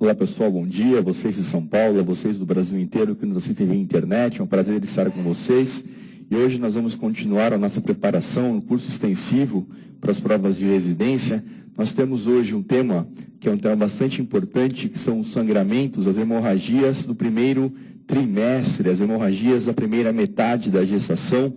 Olá pessoal, bom dia, vocês de São Paulo, vocês do Brasil inteiro que nos assistem via internet, é um prazer estar com vocês. E hoje nós vamos continuar a nossa preparação no curso extensivo para as provas de residência. Nós temos hoje um tema que é um tema bastante importante, que são os sangramentos, as hemorragias do primeiro trimestre, as hemorragias da primeira metade da gestação.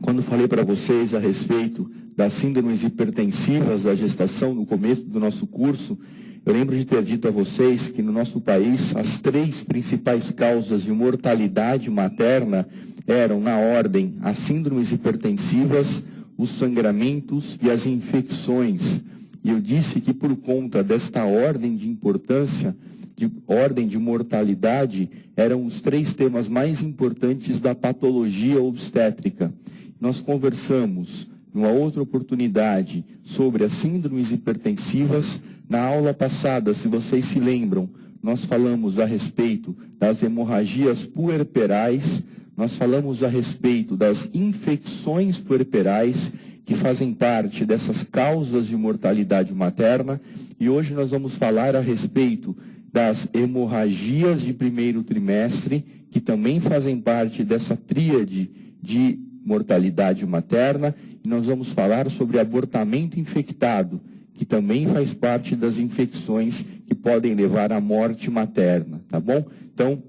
Quando falei para vocês a respeito das síndromes hipertensivas da gestação no começo do nosso curso, eu lembro de ter dito a vocês que no nosso país as 3 principais causas de mortalidade materna eram, na ordem, as síndromes hipertensivas, os sangramentos e as infecções. E eu disse que por conta desta ordem de importância, de ordem de mortalidade, eram os 3 temas mais importantes da patologia obstétrica. Nós conversamos numa outra oportunidade sobre as síndromes hipertensivas. Na aula passada, se vocês se lembram, nós falamos a respeito das hemorragias puerperais, nós falamos a respeito das infecções puerperais, que fazem parte dessas causas de mortalidade materna, e hoje nós vamos falar a respeito das hemorragias de primeiro trimestre, que também fazem parte dessa tríade de mortalidade materna, e nós vamos falar sobre abortamento infectado, que também faz parte das infecções que podem levar à morte materna, tá bom? Então,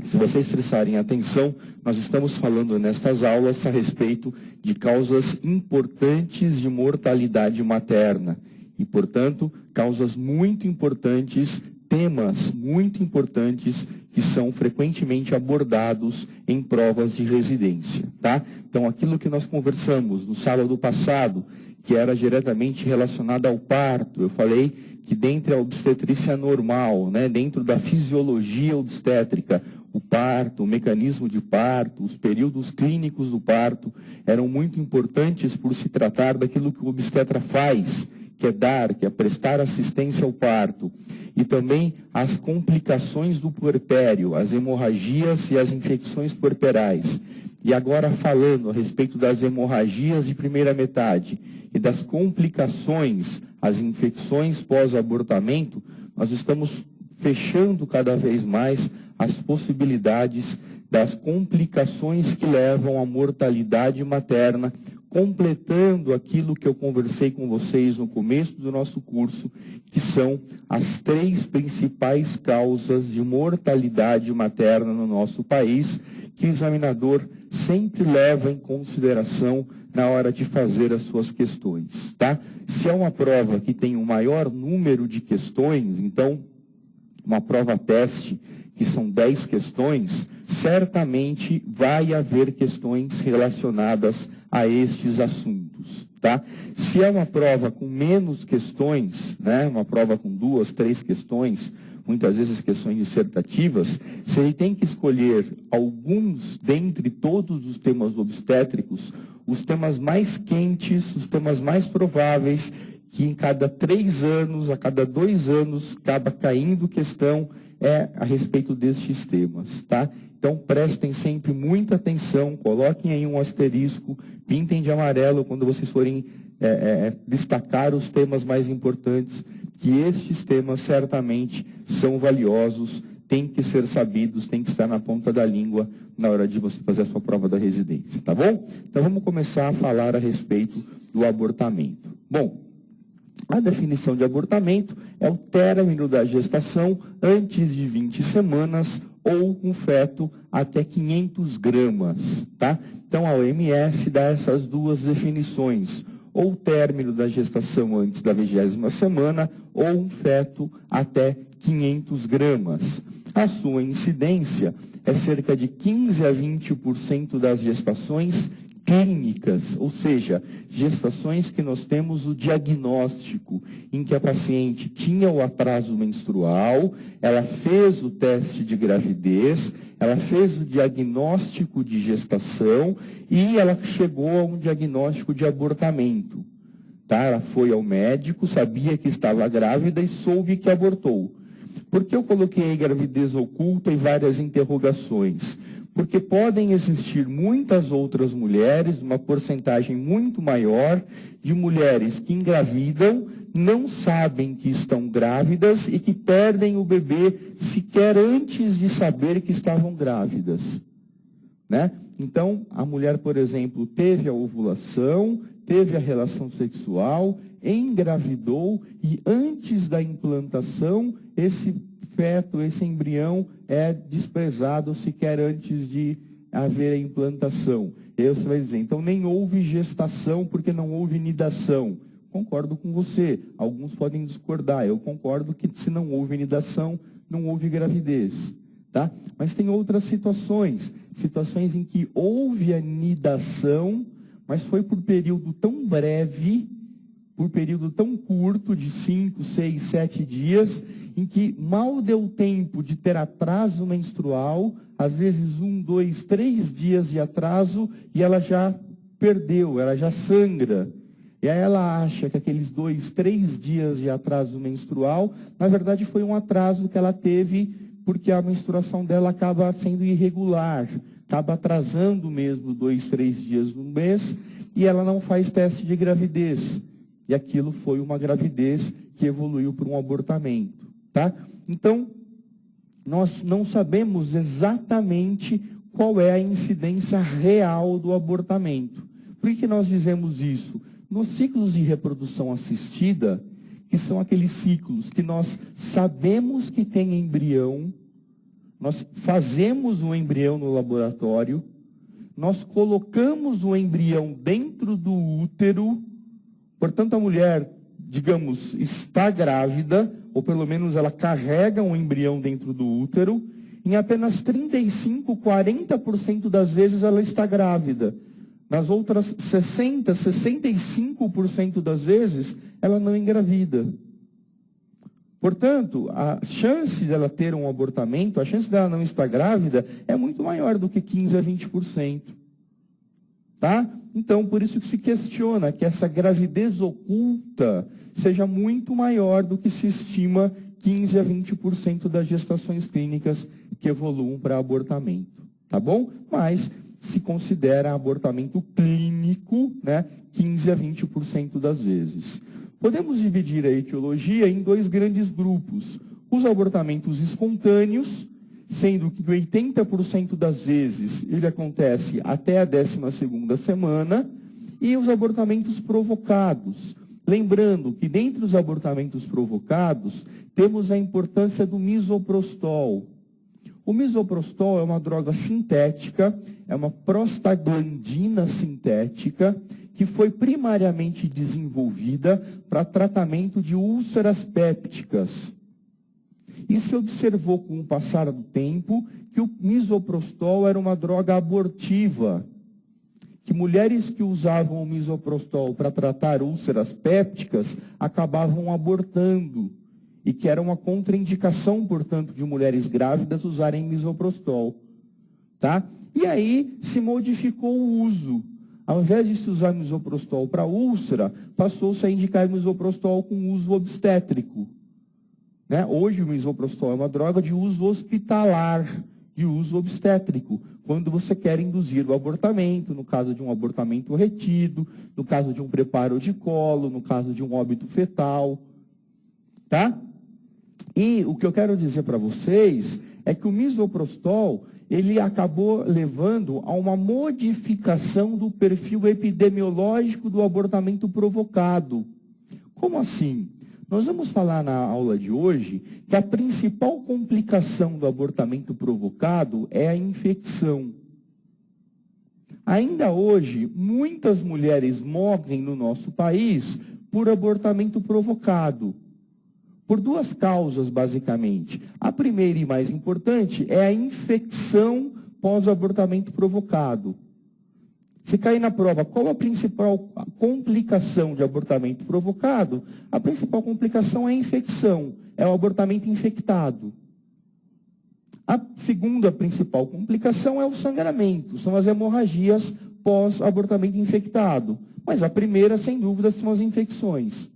se vocês prestarem atenção, nós estamos falando nestas aulas a respeito de causas importantes de mortalidade materna e, portanto, causas muito importantes, temas muito importantes que são frequentemente abordados em provas de residência, tá? Então, aquilo que nós conversamos no sábado passado, que era diretamente relacionado ao parto, eu falei que dentro da obstetrícia normal, né, dentro da fisiologia obstétrica, o parto, o mecanismo de parto, os períodos clínicos do parto eram muito importantes por se tratar daquilo que o obstetra faz, que é prestar assistência ao parto, e também as complicações do puerpério, as hemorragias e as infecções puerperais. E agora falando a respeito das hemorragias de primeira metade e das complicações, as infecções pós-abortamento, nós estamos fechando cada vez mais as possibilidades das complicações que levam à mortalidade materna, completando aquilo que eu conversei com vocês no começo do nosso curso, que são as 3 principais causas de mortalidade materna no nosso país, que o examinador sempre leva em consideração na hora de fazer as suas questões, tá? Se é uma prova que tem um maior número de questões, então, uma prova-teste, que são 10 questões, certamente vai haver questões relacionadas a estes assuntos, tá? Se é uma prova com menos questões, né, uma prova com 2, 3 questões, muitas vezes questões dissertativas, se ele tem que escolher alguns dentre todos os temas obstétricos, os temas mais quentes, os temas mais prováveis, que em cada 3 anos, a cada 2 anos, acaba caindo questão, é a respeito destes temas, tá? Então, prestem sempre muita atenção, coloquem aí um asterisco, pintem de amarelo quando vocês forem destacar os temas mais importantes, que estes temas certamente são valiosos, têm que ser sabidos, têm que estar na ponta da língua na hora de você fazer a sua prova da residência, tá bom? Então, vamos começar a falar a respeito do abortamento. Bom, a definição de abortamento é o término da gestação antes de 20 semanas ou um feto até 500 gramas, tá? Então, a OMS dá essas 2 definições, ou término da gestação antes da 20ª semana ou um feto até 500 gramas. A sua incidência é cerca de 15 a 20% das gestações clínicas, ou seja, gestações que nós temos o diagnóstico, em que a paciente tinha o atraso menstrual, ela fez o teste de gravidez, ela fez o diagnóstico de gestação e ela chegou a um diagnóstico de abortamento. Tá? Ela foi ao médico, sabia que estava grávida e soube que abortou. Por que eu coloquei gravidez oculta e várias interrogações? Porque podem existir muitas outras mulheres, uma porcentagem muito maior de mulheres que engravidam, não sabem que estão grávidas e que perdem o bebê sequer antes de saber que estavam grávidas, né? Então, a mulher, por exemplo, teve a ovulação, teve a relação sexual, engravidou e antes da implantação, esse feto, esse embrião é desprezado sequer antes de haver a implantação. E aí você vai dizer, então nem houve gestação porque não houve nidação. Concordo com você, alguns podem discordar, eu concordo que se não houve nidação, não houve gravidez. Tá? Mas tem outras situações em que houve a nidação, mas foi por período tão breve, por período tão curto, de 5, 6, 7 dias, em que mal deu tempo de ter atraso menstrual, às vezes 1, 2, 3 dias de atraso, e ela já perdeu, ela já sangra. E aí ela acha que aqueles 2, 3 dias de atraso menstrual, na verdade foi um atraso que ela teve porque a menstruação dela acaba sendo irregular, acaba atrasando mesmo 2, 3 dias no mês, e ela não faz teste de gravidez. E aquilo foi uma gravidez que evoluiu para um abortamento. Tá? Então, nós não sabemos exatamente qual é a incidência real do abortamento. Por que nós dizemos isso? Nos ciclos de reprodução assistida, que são aqueles ciclos que nós sabemos que tem embrião, nós fazemos o embrião no laboratório, nós colocamos o embrião dentro do útero, portanto a mulher, digamos, está grávida, ou pelo menos ela carrega um embrião dentro do útero, em apenas 35, 40% das vezes ela está grávida. Nas outras 60, 65% das vezes, ela não engravida. Portanto, a chance dela ter um abortamento, a chance dela não estar grávida, é muito maior do que 15 a 20%. Tá? Então, por isso que se questiona que essa gravidez oculta seja muito maior do que se estima 15 a 20% das gestações clínicas que evoluam para abortamento. Tá bom? Mas se considera abortamento clínico, né, 15 a 20% das vezes. Podemos dividir a etiologia em 2 grandes grupos. Os abortamentos espontâneos, sendo que 80% das vezes ele acontece até a 12ª semana, e os abortamentos provocados. Lembrando que dentre os abortamentos provocados, temos a importância do misoprostol. O misoprostol é uma droga sintética, é uma prostaglandina sintética, que foi primariamente desenvolvida para tratamento de úlceras pépticas. E se observou com o passar do tempo que o misoprostol era uma droga abortiva, que mulheres que usavam o misoprostol para tratar úlceras pépticas acabavam abortando, e que era uma contraindicação, portanto, de mulheres grávidas usarem misoprostol. Tá? E aí se modificou o uso. Ao invés de se usar misoprostol para úlcera, passou-se a indicar misoprostol com uso obstétrico. Né? Hoje o misoprostol é uma droga de uso hospitalar, de uso obstétrico, quando você quer induzir o abortamento, no caso de um abortamento retido, no caso de um preparo de colo, no caso de um óbito fetal. Tá? E o que eu quero dizer para vocês é que o misoprostol, ele acabou levando a uma modificação do perfil epidemiológico do abortamento provocado. Como assim? Nós vamos falar na aula de hoje que a principal complicação do abortamento provocado é a infecção. Ainda hoje, muitas mulheres morrem no nosso país por abortamento provocado. Por 2 causas, basicamente. A primeira e mais importante é a infecção pós-abortamento provocado. Se cair na prova, qual a principal complicação de abortamento provocado? A principal complicação é a infecção, é o abortamento infectado. A segunda principal complicação é o sangramento, são as hemorragias pós-abortamento infectado. Mas a primeira, sem dúvida, são as infecções.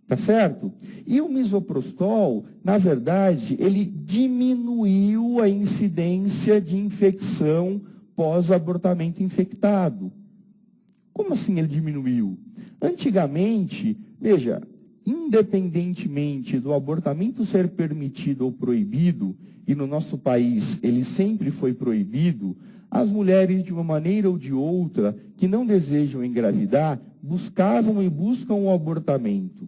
Tá certo? E o misoprostol, na verdade, ele diminuiu a incidência de infecção pós-abortamento infectado. Como assim ele diminuiu? Antigamente, veja, independentemente do abortamento ser permitido ou proibido, e no nosso país ele sempre foi proibido, as mulheres, de uma maneira ou de outra, que não desejam engravidar, buscavam e buscam o abortamento.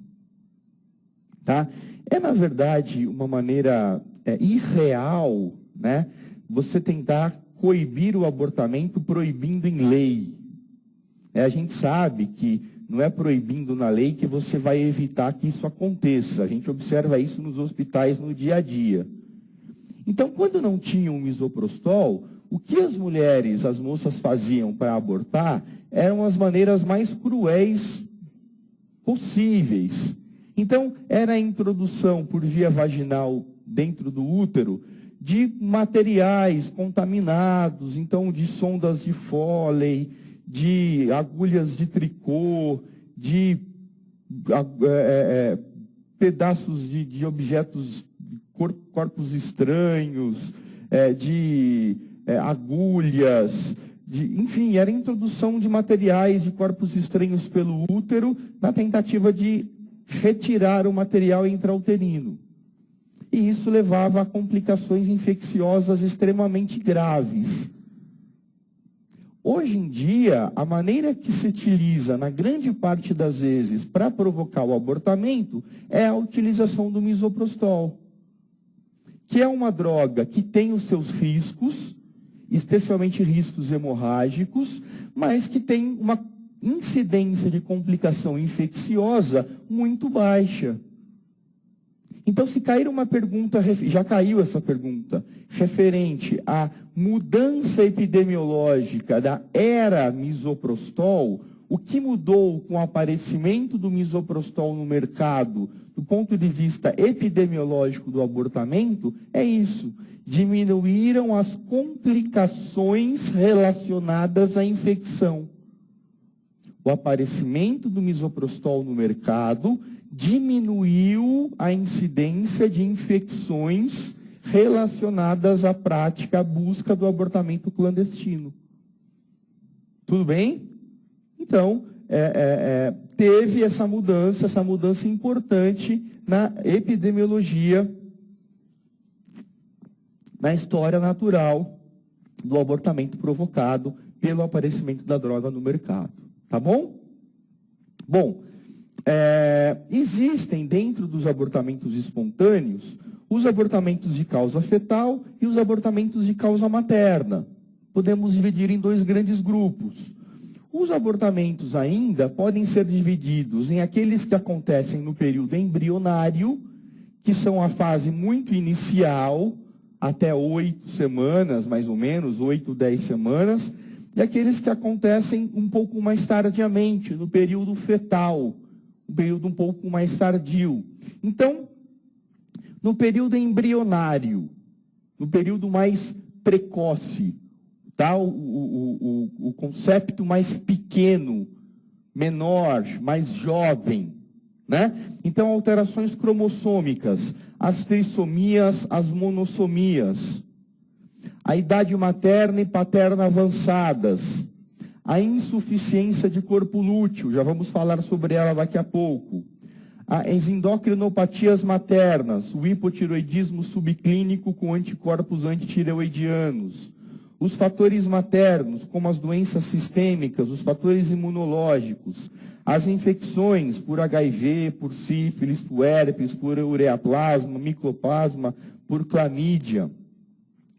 Tá? É, na verdade, uma maneira irreal, né, você tentar coibir o abortamento proibindo em lei. A gente sabe que não é proibindo na lei que você vai evitar que isso aconteça. A gente observa isso nos hospitais no dia a dia. Então, quando não tinham misoprostol, o que as mulheres, as moças faziam para abortar eram as maneiras mais cruéis possíveis. Então, era a introdução por via vaginal dentro do útero de materiais contaminados, então de sondas de Foley, de agulhas de tricô, de pedaços de objetos, corpos estranhos, de agulhas, enfim, era a introdução de materiais de corpos estranhos pelo útero na tentativa de retirar o material intrauterino. E isso levava a complicações infecciosas extremamente graves. Hoje em dia, a maneira que se utiliza, na grande parte das vezes, para provocar o abortamento, é a utilização do misoprostol, que é uma droga que tem os seus riscos, especialmente riscos hemorrágicos, mas que tem uma incidência de complicação infecciosa muito baixa. Então, se cair uma pergunta, já caiu essa pergunta, referente à mudança epidemiológica da era misoprostol, o que mudou com o aparecimento do misoprostol no mercado, do ponto de vista epidemiológico do abortamento, é isso. Diminuíram as complicações relacionadas à infecção. O aparecimento do misoprostol no mercado diminuiu a incidência de infecções relacionadas à prática, à busca do abortamento clandestino. Tudo bem? Então, teve essa mudança importante na epidemiologia, na história natural do abortamento provocado pelo aparecimento da droga no mercado. Tá bom? Bom, existem dentro dos abortamentos espontâneos os abortamentos de causa fetal e os abortamentos de causa materna. Podemos dividir em dois grandes grupos. Os abortamentos ainda podem ser divididos em aqueles que acontecem no período embrionário, que são a fase muito inicial, até 8 semanas, mais ou menos, 8, 10 semanas, e aqueles que acontecem um pouco mais tardiamente, no período fetal, um período um pouco mais tardio. Então, no período embrionário, no período mais precoce, tá? o concepto mais pequeno, menor, mais jovem, né? Então, alterações cromossômicas, as trissomias, as monossomias, a idade materna e paterna avançadas, a insuficiência de corpo lúteo, já vamos falar sobre ela daqui a pouco, as endocrinopatias maternas, o hipotiroidismo subclínico com anticorpos antitireoidianos, os fatores maternos, como as doenças sistêmicas, os fatores imunológicos, as infecções por HIV, por sífilis, por herpes, por ureaplasma, micoplasma, por clamídia.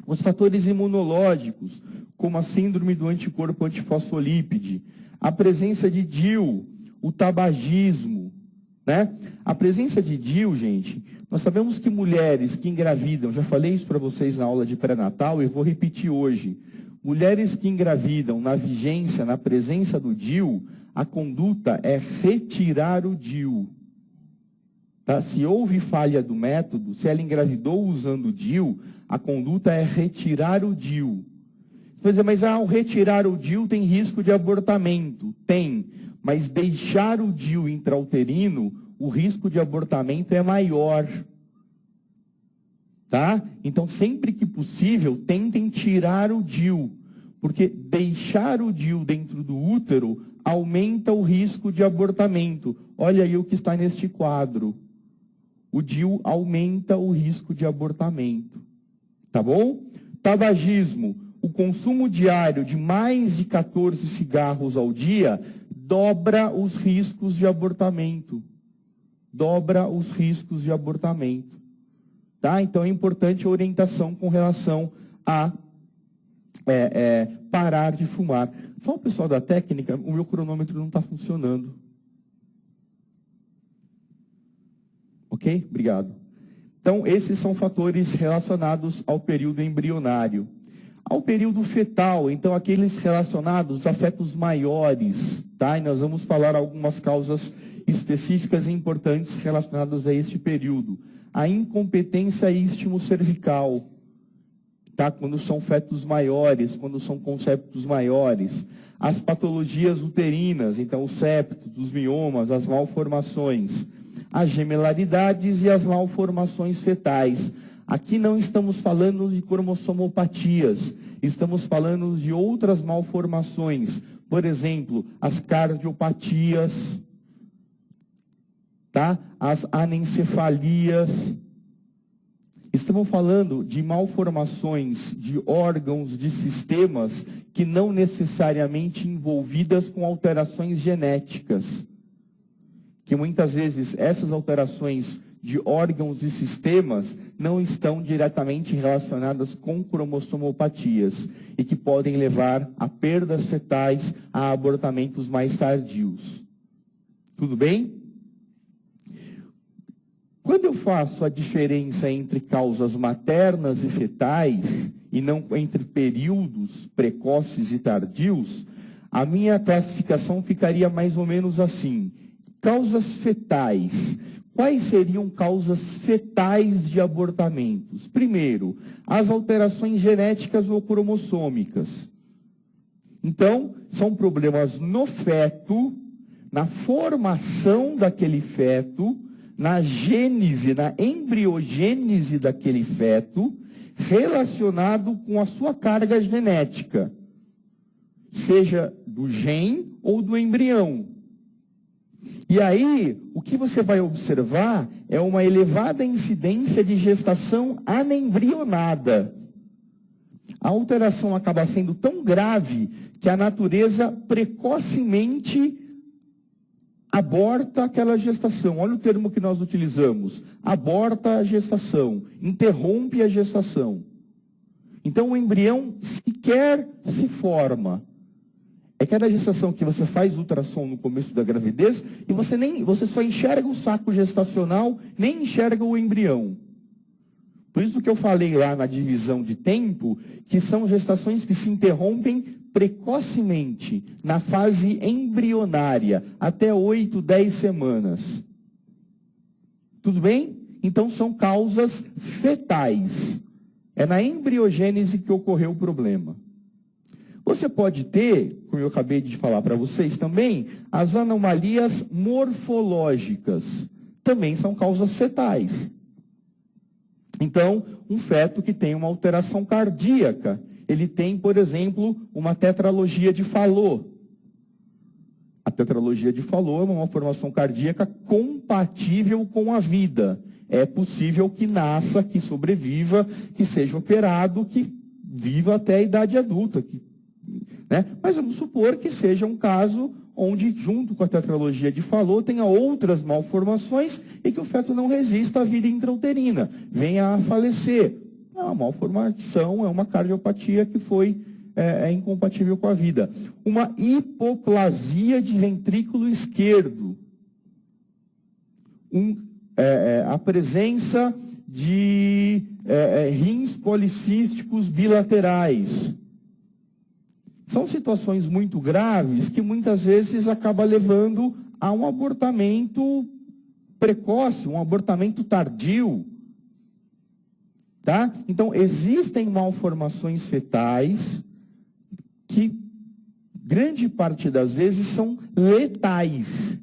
Os fatores imunológicos, como a síndrome do anticorpo antifosfolípide, a presença de DIU, o tabagismo, né? A presença de DIU, gente, nós sabemos que mulheres que engravidam, já falei isso para vocês na aula de pré-natal e vou repetir hoje, mulheres que engravidam na vigência, na presença do DIU, a conduta é retirar o DIU. Tá? Se houve falha do método, se ela engravidou usando o DIU, a conduta é retirar o DIU. Você vai dizer, mas ao retirar o DIU tem risco de abortamento? Tem, mas deixar o DIU intrauterino, o risco de abortamento é maior. Tá? Então, sempre que possível, tentem tirar o DIU, porque deixar o DIU dentro do útero aumenta o risco de abortamento. Olha aí o que está neste quadro. O DIU aumenta o risco de abortamento. Tá bom? Tabagismo. O consumo diário de mais de 14 cigarros ao dia dobra os riscos de abortamento. Dobra os riscos de abortamento. Tá? Então é importante a orientação com relação a parar de fumar. Fala o pessoal da técnica, o meu cronômetro não está funcionando. Ok? Obrigado. Então, esses são fatores relacionados ao período embrionário. Ao período fetal, então, aqueles relacionados a fetos maiores, tá? E nós vamos falar algumas causas específicas e importantes relacionadas a este período. A incompetência istmo-cervical, tá? Quando são fetos maiores, quando são conceptos maiores. As patologias uterinas, então, os septos, os miomas, as malformações. As gemelaridades e as malformações fetais. Aqui não estamos falando de cromossomopatias, estamos falando de outras malformações. Por exemplo, as cardiopatias, tá? As anencefalias. Estamos falando de malformações de órgãos, de sistemas, que não necessariamente envolvidas com alterações genéticas. Que muitas vezes essas alterações de órgãos e sistemas não estão diretamente relacionadas com cromossomopatias e que podem levar a perdas fetais, a abortamentos mais tardios. Tudo bem? Quando eu faço a diferença entre causas maternas e fetais, e não entre períodos precoces e tardios, a minha classificação ficaria mais ou menos assim. Causas fetais. Quais seriam causas fetais de abortamentos? Primeiro, as alterações genéticas ou cromossômicas. Então, são problemas no feto, na formação daquele feto, na gênese, na embriogênese daquele feto, relacionado com a sua carga genética, seja do gene ou do embrião. E aí, o que você vai observar é uma elevada incidência de gestação anembrionada. A alteração acaba sendo tão grave que a natureza precocemente aborta aquela gestação. Olha o termo que nós utilizamos. Aborta a gestação, interrompe a gestação. Então, o embrião sequer se forma. É aquela gestação que você faz ultrassom no começo da gravidez e você só enxerga o saco gestacional, nem enxerga o embrião. Por isso que eu falei lá na divisão de tempo, que são gestações que se interrompem precocemente, na fase embrionária, até 8, 10 semanas. Tudo bem? Então são causas fetais. É na embriogênese que ocorreu o problema. Você pode ter, como eu acabei de falar para vocês também, as anomalias morfológicas. Também são causas fetais. Então, um feto que tem uma alteração cardíaca, ele tem, por exemplo, uma tetralogia de Fallot. A tetralogia de Fallot é uma malformação cardíaca compatível com a vida. É possível que nasça, que sobreviva, que seja operado, que viva até a idade adulta, né? Mas vamos supor que seja um caso onde, junto com a tetralogia de Fallot, tenha outras malformações e que o feto não resista à vida intrauterina, venha a falecer. É uma malformação, é uma cardiopatia que foi incompatível com a vida. Uma hipoplasia de ventrículo esquerdo. A presença de rins policísticos bilaterais. São situações muito graves que muitas vezes acaba levando a um abortamento precoce, um abortamento tardio. Tá? Então, existem malformações fetais que, grande parte das vezes, são letais.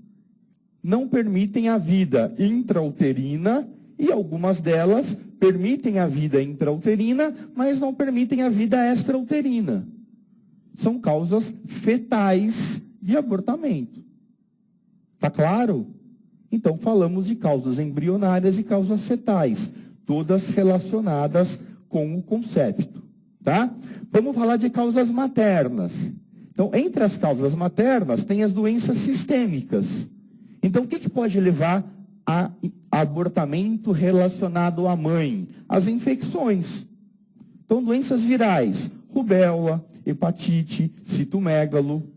Não permitem a vida intrauterina e algumas delas permitem a vida intrauterina, mas não permitem a vida extrauterina. São causas fetais de abortamento. Tá claro? Então, falamos de causas embrionárias e causas fetais, todas relacionadas com o concepto. Tá? Vamos falar de causas maternas. Então, entre as causas maternas, tem as doenças sistêmicas. Então, o que pode levar a abortamento relacionado à mãe? As infecções. Então, doenças virais, rubéola, hepatite, citomegalo.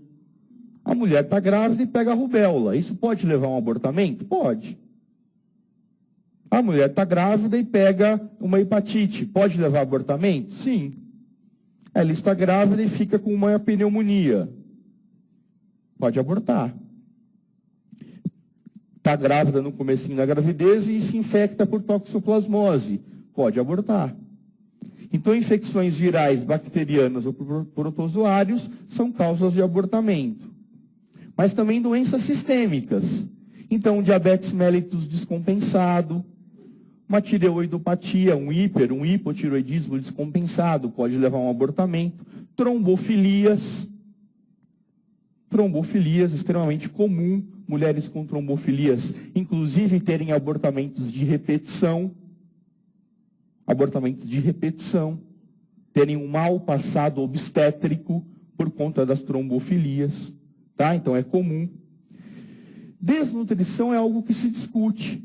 A mulher está grávida e pega a rubéola. Isso pode levar a um abortamento? Pode. A mulher está grávida e pega uma hepatite. Pode levar a abortamento? Sim. Ela está grávida e fica com uma pneumonia. Pode abortar. Está grávida no comecinho da gravidez e se infecta por toxoplasmose. Pode abortar. Então, infecções virais, bacterianas ou por protozoários são causas de abortamento. Mas também doenças sistêmicas. Então, diabetes mellitus descompensado, uma tireoidopatia, um hipotireoidismo descompensado pode levar a um abortamento, trombofilias extremamente comum, mulheres com trombofilias, inclusive terem abortamentos de repetição, terem um mau passado obstétrico por conta das trombofilias. Tá? Então, é comum. Desnutrição é algo que se discute.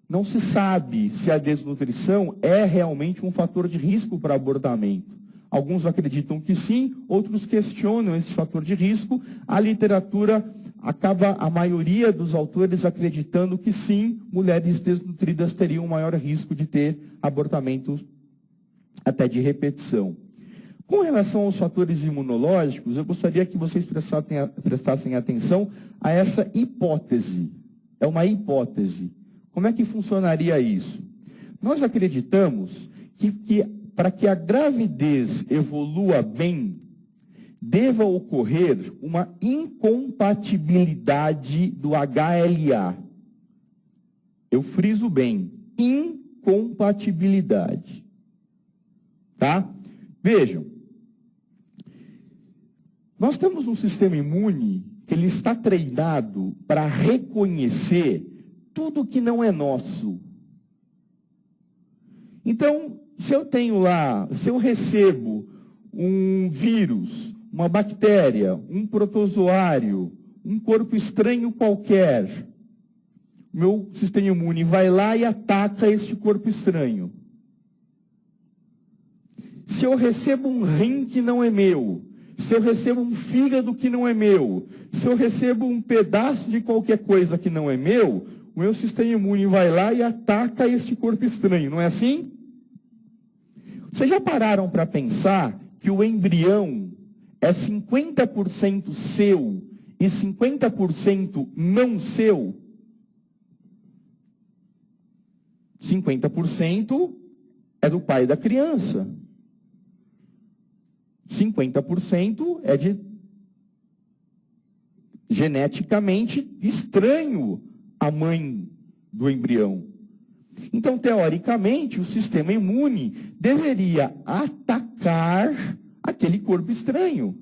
Não se sabe se a desnutrição é realmente um fator de risco para abortamento. Alguns acreditam que sim, outros questionam esse fator de risco. A literatura a maioria dos autores acreditando que sim, mulheres desnutridas teriam maior risco de ter abortamento até de repetição. Com relação aos fatores imunológicos, eu gostaria que vocês prestassem atenção a essa hipótese. É uma hipótese. Como é que funcionaria isso? Nós acreditamos que para que a gravidez evolua bem, deva ocorrer uma incompatibilidade do HLA. Eu friso bem, incompatibilidade. Tá? Vejam. Nós temos um sistema imune que ele está treinado para reconhecer tudo que não é nosso. Então, se eu recebo um vírus, uma bactéria, um protozoário, um corpo estranho qualquer, meu sistema imune vai lá e ataca este corpo estranho. Se eu recebo um rim que não é meu, se eu recebo um fígado que não é meu, se eu recebo um pedaço de qualquer coisa que não é meu, o meu sistema imune vai lá e ataca este corpo estranho, não é assim? Vocês já pararam para pensar que o embrião é 50% seu e 50% não seu? 50% é do pai da criança. 50% é de geneticamente estranho à mãe do embrião. Então, teoricamente, o sistema imune deveria atacar aquele corpo estranho,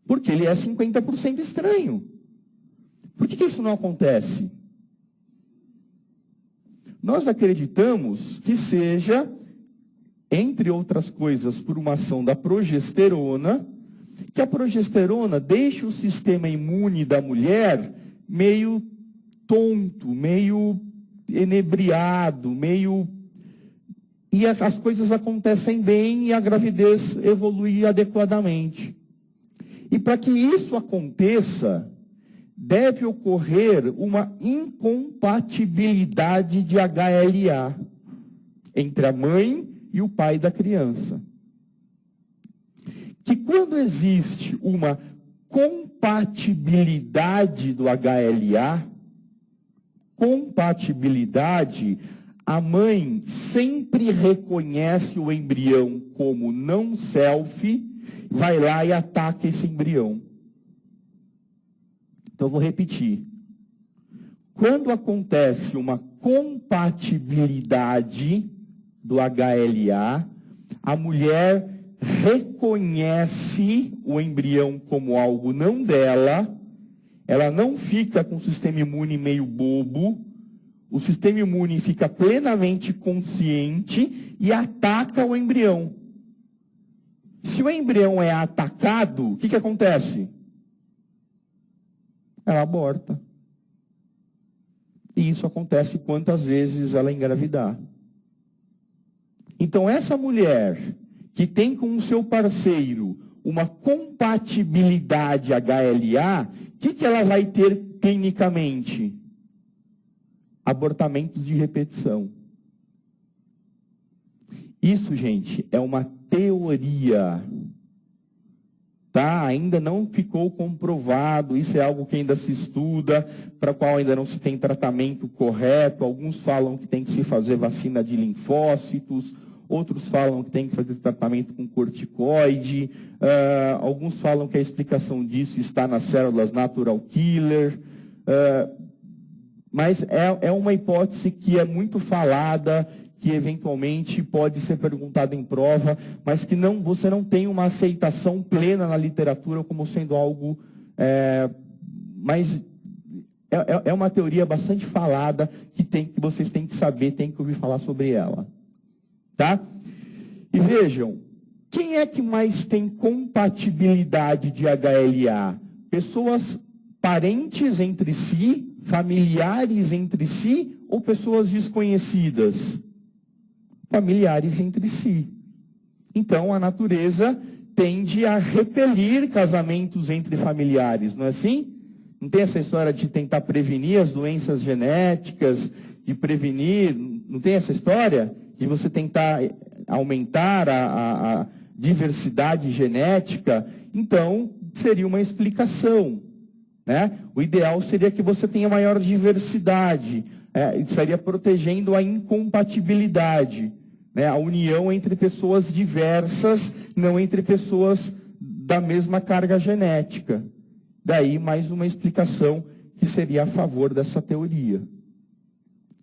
porque ele é 50% estranho. Por que isso não acontece? Nós acreditamos que seja, entre outras coisas, por uma ação da progesterona, que a progesterona deixa o sistema imune da mulher meio tonto, meio enebriado, e as coisas acontecem bem e a gravidez evolui adequadamente. E para que isso aconteça, deve ocorrer uma incompatibilidade de HLA entre a mãe e o pai da criança. Que quando existe uma compatibilidade do HLA, a mãe sempre reconhece o embrião como não self, vai lá e ataca esse embrião. Então, eu vou repetir. Quando acontece uma compatibilidade do HLA, a mulher reconhece o embrião como algo não dela, ela não fica com o sistema imune meio bobo, o sistema imune fica plenamente consciente e ataca o embrião. Se o embrião é atacado, o que acontece? Ela aborta. E isso acontece quantas vezes ela engravidar. Então, essa mulher que tem com o seu parceiro uma compatibilidade HLA, o que ela vai ter clinicamente? Abortamentos de repetição. Isso, gente, é uma teoria. Tá? Ainda não ficou comprovado, isso é algo que ainda se estuda, para o qual ainda não se tem tratamento correto. Alguns falam que tem que se fazer vacina de linfócitos, outros falam que tem que fazer tratamento com corticoide, alguns falam que a explicação disso está nas células natural killer, mas é uma hipótese que é muito falada, que eventualmente pode ser perguntada em prova, mas que você não tem uma aceitação plena na literatura como sendo algo, mas é uma teoria bastante falada que vocês têm que saber, têm que ouvir falar sobre ela. Tá? E vejam, quem é que mais tem compatibilidade de HLA? Pessoas parentes entre si, familiares entre si, ou pessoas desconhecidas? Familiares entre si. Então, a natureza tende a repelir casamentos entre familiares, não é assim? Não tem essa história de tentar prevenir as doenças genéticas, de prevenir, não tem essa história? De você tentar aumentar a diversidade genética? Então, seria uma explicação, né? O ideal seria que você tenha maior diversidade, estaria protegendo a incompatibilidade, né? A união entre pessoas diversas, não entre pessoas da mesma carga genética. Daí, mais uma explicação que seria a favor dessa teoria.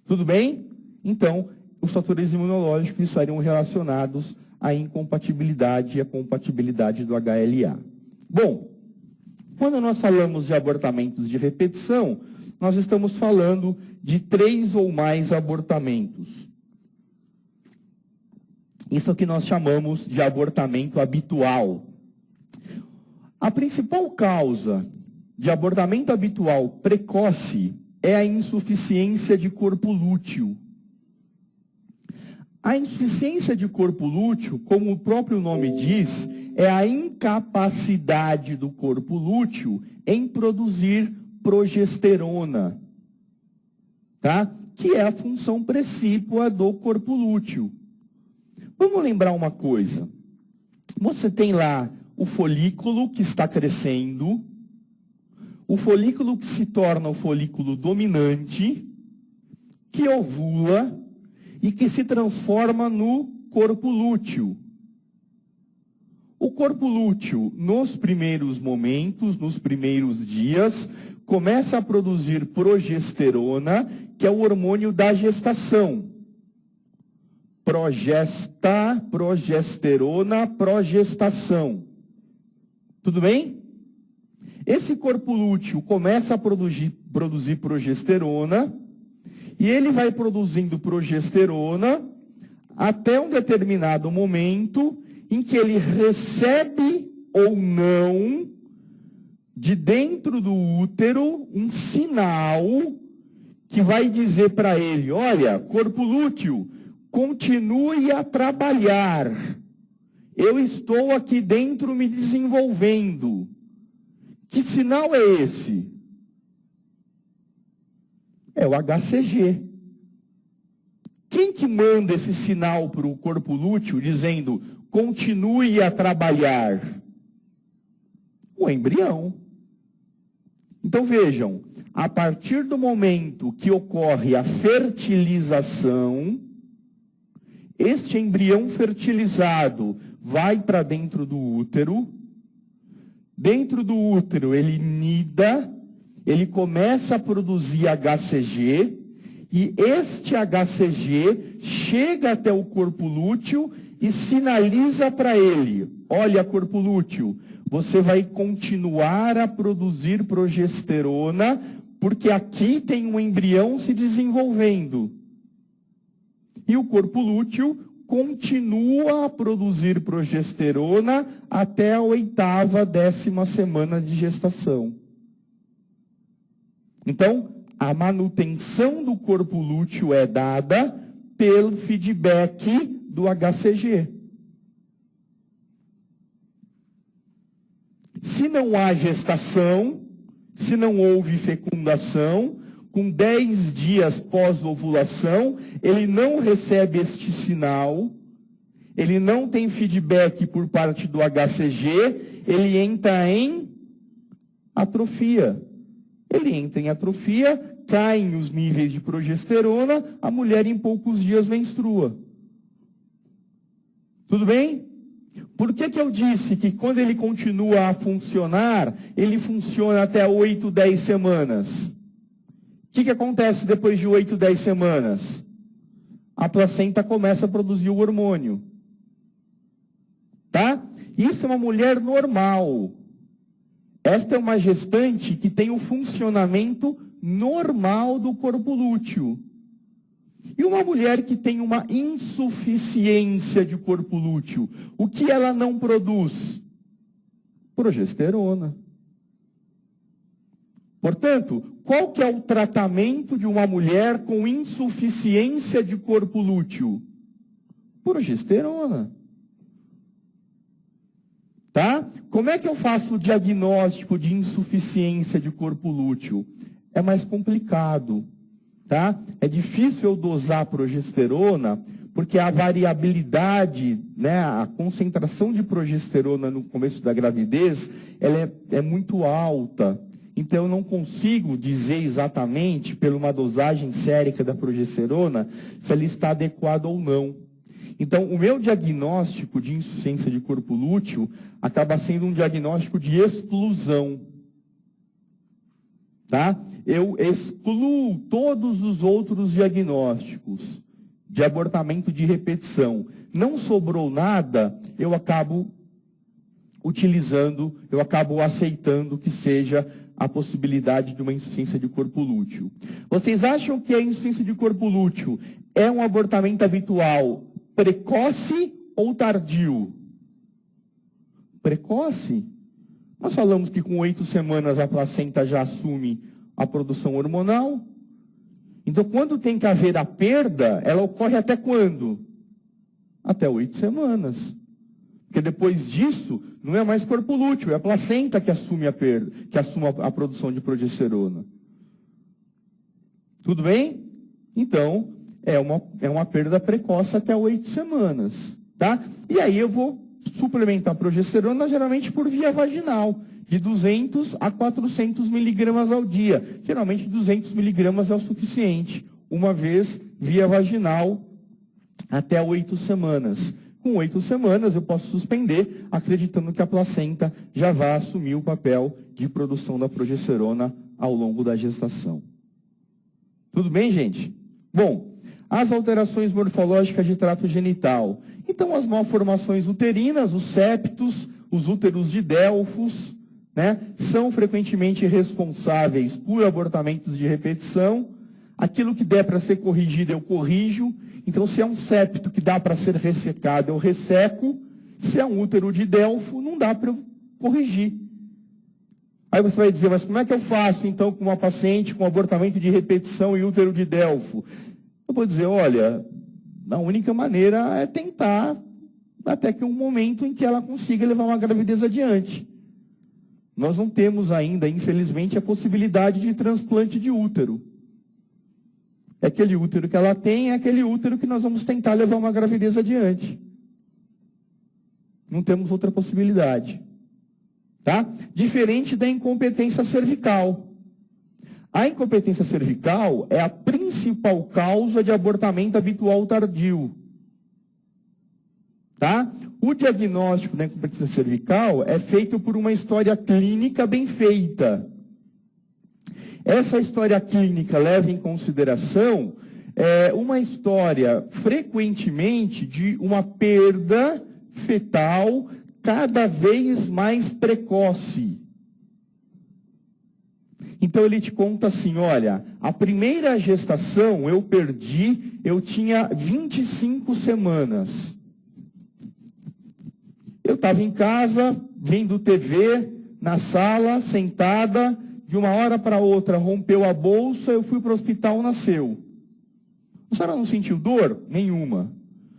Tudo bem? Então, os fatores imunológicos estariam relacionados à incompatibilidade e à compatibilidade do HLA. Bom, quando nós falamos de abortamentos de repetição, nós estamos falando de 3 ou mais abortamentos. Isso é o que nós chamamos de abortamento habitual. A principal causa de abortamento habitual precoce é a insuficiência de corpo lúteo. A insuficiência de corpo lúteo, como o próprio nome diz, é a incapacidade do corpo lúteo em produzir progesterona, tá? Que é a função precípua do corpo lúteo. Vamos lembrar uma coisa. Você tem lá o folículo que está crescendo, o folículo que se torna o folículo dominante, que ovula e que se transforma no corpo lúteo. O corpo lúteo, nos primeiros momentos, nos primeiros dias, começa a produzir progesterona, que é o hormônio da gestação. Progesterona, progestação. Tudo bem? Esse corpo lúteo começa a produzir progesterona, e ele vai produzindo progesterona até um determinado momento em que ele recebe ou não, de dentro do útero, um sinal que vai dizer para ele: olha, corpo lúteo, continue a trabalhar. Eu estou aqui dentro me desenvolvendo. Que sinal é esse? É o HCG. Quem que manda esse sinal para o corpo lúteo dizendo continue a trabalhar? O embrião. Então vejam, a partir do momento que ocorre a fertilização, este embrião fertilizado vai para dentro do útero. Dentro do útero ele nida, ele começa a produzir HCG, e este HCG chega até o corpo lúteo e sinaliza para ele: olha, corpo lúteo, você vai continuar a produzir progesterona, porque aqui tem um embrião se desenvolvendo. E o corpo lúteo continua a produzir progesterona até a 8ª, 10ª semana de gestação. Então, a manutenção do corpo lúteo é dada pelo feedback do HCG. Se não há gestação, se não houve fecundação, com 10 dias pós-ovulação, ele não recebe este sinal, ele não tem feedback por parte do HCG, ele entra em atrofia. Ele entra em atrofia, caem os níveis de progesterona, a mulher em poucos dias menstrua. Tudo bem? Por que eu disse que quando ele continua a funcionar, ele funciona até 8, 10 semanas? O que acontece depois de 8, 10 semanas? A placenta começa a produzir o hormônio. Tá? Isso é uma mulher normal. Esta é uma gestante que tem o funcionamento normal do corpo lúteo. E uma mulher que tem uma insuficiência de corpo lúteo, o que ela não produz? Progesterona. Portanto, qual que é o tratamento de uma mulher com insuficiência de corpo lúteo? Progesterona. Tá? Como é que eu faço o diagnóstico de insuficiência de corpo lúteo? É mais complicado. Tá? É difícil eu dosar progesterona, porque a variabilidade, né, a concentração de progesterona no começo da gravidez, ela é muito alta. Então, eu não consigo dizer exatamente, pela uma dosagem sérica da progesterona, se ela está adequada ou não. Então, o meu diagnóstico de insuficiência de corpo lúteo acaba sendo um diagnóstico de exclusão. Tá? Eu excluo todos os outros diagnósticos de abortamento de repetição. Não sobrou nada, eu acabo utilizando, eu acabo aceitando que seja a possibilidade de uma insuficiência de corpo lúteo. Vocês acham que a insuficiência de corpo lúteo é um abortamento habitual precoce ou tardio? Precoce? Nós falamos que com 8 semanas a placenta já assume a produção hormonal. Então, quando tem que haver a perda, ela ocorre até quando? Até 8 semanas. Porque depois disso, não é mais corpo lúteo, é a placenta que assume a perda, que assume a produção de progesterona. Tudo bem? Então, é uma perda precoce até 8 semanas. Tá? E aí eu vou suplementar progesterona geralmente por via vaginal, de 200 a 400 miligramas ao dia. Geralmente 200 miligramas é o suficiente, uma vez via vaginal até 8 semanas. Com 8 semanas eu posso suspender, acreditando que a placenta já vai assumir o papel de produção da progesterona ao longo da gestação. Tudo bem, gente? Bom, as alterações morfológicas de trato genital. Então, as malformações uterinas, os septos, os úteros de Delfos, né, são frequentemente responsáveis por abortamentos de repetição. Aquilo que der para ser corrigido, eu corrijo. Então, se é um septo que dá para ser ressecado, eu resseco. Se é um útero de Delfo, não dá para eu corrigir. Aí você vai dizer, mas como é que eu faço, então, com uma paciente com abortamento de repetição e útero de Delfo? Eu vou dizer, olha, a única maneira é tentar até que um momento em que ela consiga levar uma gravidez adiante. Nós não temos ainda, infelizmente, a possibilidade de transplante de útero. Aquele útero que ela tem é aquele útero que nós vamos tentar levar uma gravidez adiante. Não temos outra possibilidade. Tá? Diferente da incompetência cervical. A incompetência cervical é a principal causa de abortamento habitual tardio. Tá? O diagnóstico da incompetência cervical é feito por uma história clínica bem feita. Essa história clínica leva em consideração uma história frequentemente de uma perda fetal cada vez mais precoce. Então ele te conta assim, olha, a primeira gestação eu perdi, eu tinha 25 semanas. Eu estava em casa, vendo TV, na sala, sentada, de uma hora para outra rompeu a bolsa, eu fui para o hospital, nasceu. A senhora não sentiu dor? Nenhuma.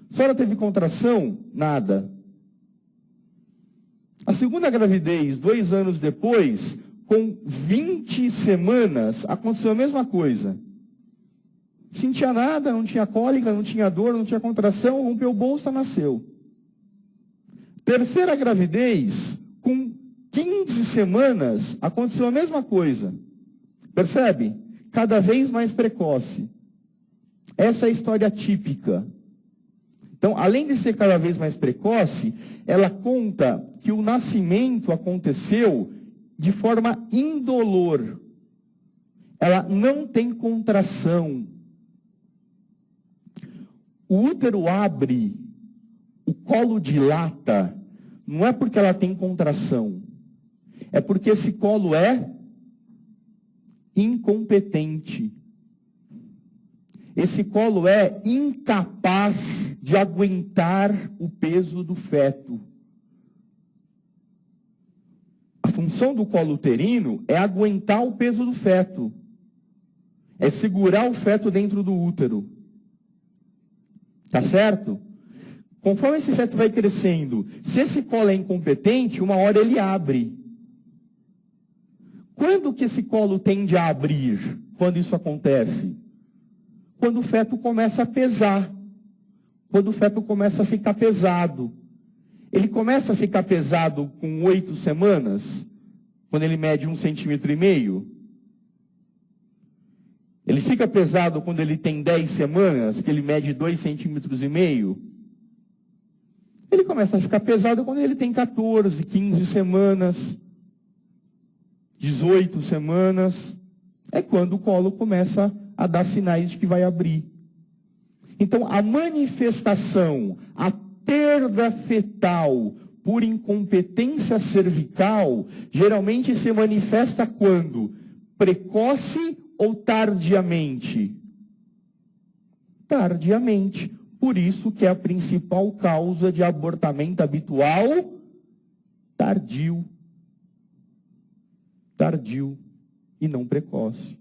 A senhora teve contração? Nada. A segunda gravidez, 2 anos depois, com 20 semanas, aconteceu a mesma coisa. Não sentia nada, não tinha cólica, não tinha dor, não tinha contração, rompeu bolsa, nasceu. Terceira gravidez, com 15 semanas, aconteceu a mesma coisa. Percebe? Cada vez mais precoce. Essa é a história típica. Então, além de ser cada vez mais precoce, ela conta que o nascimento aconteceu de forma indolor. Ela não tem contração. O útero abre, o colo dilata, não é porque ela tem contração. É porque esse colo é incompetente. Esse colo é incapaz de aguentar o peso do feto. A função do colo uterino é aguentar o peso do feto. É segurar o feto dentro do útero. Tá certo? Conforme esse feto vai crescendo, se esse colo é incompetente, uma hora ele abre. Quando que esse colo tende a abrir? Quando isso acontece? Quando o feto começa a pesar. Quando o feto começa a ficar pesado. Ele começa a ficar pesado com 8 semanas, quando ele mede 1,5 centímetros. Ele fica pesado quando ele tem 10 semanas, que ele mede 2,5 centímetros. Ele começa a ficar pesado quando ele tem 14, 15 semanas, 18 semanas. É quando o colo começa a dar sinais de que vai abrir. Então, a manifestação, a perda fetal por incompetência cervical, geralmente se manifesta quando? Precoce ou tardiamente? Tardiamente. Por isso que é a principal causa de abortamento habitual, tardio. Tardio e não precoce.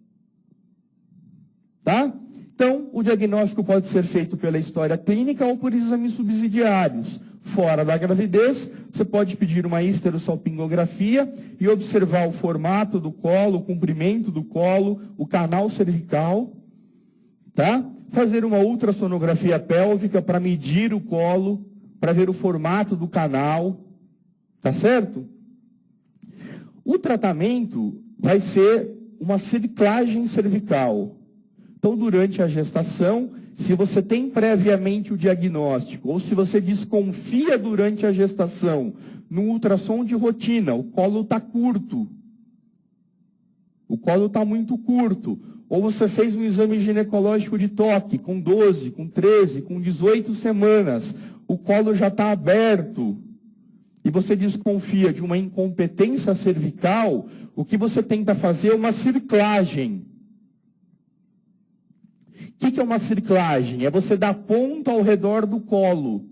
Tá? Então, o diagnóstico pode ser feito pela história clínica ou por exames subsidiários. Fora da gravidez, você pode pedir uma histerosalpingografia e observar o formato do colo, o comprimento do colo, o canal cervical, tá? Fazer uma ultrassonografia pélvica para medir o colo, para ver o formato do canal, tá certo? O tratamento vai ser uma cerclagem cervical. Então, durante a gestação, se você tem previamente o diagnóstico, ou se você desconfia durante a gestação, no ultrassom de rotina, o colo está curto, o colo está muito curto, ou você fez um exame ginecológico de toque, com 12, com 13, com 18 semanas, o colo já está aberto, e você desconfia de uma incompetência cervical, o que você tenta fazer é uma cerclagem. O que é uma cerclagem? É você dar ponto ao redor do colo.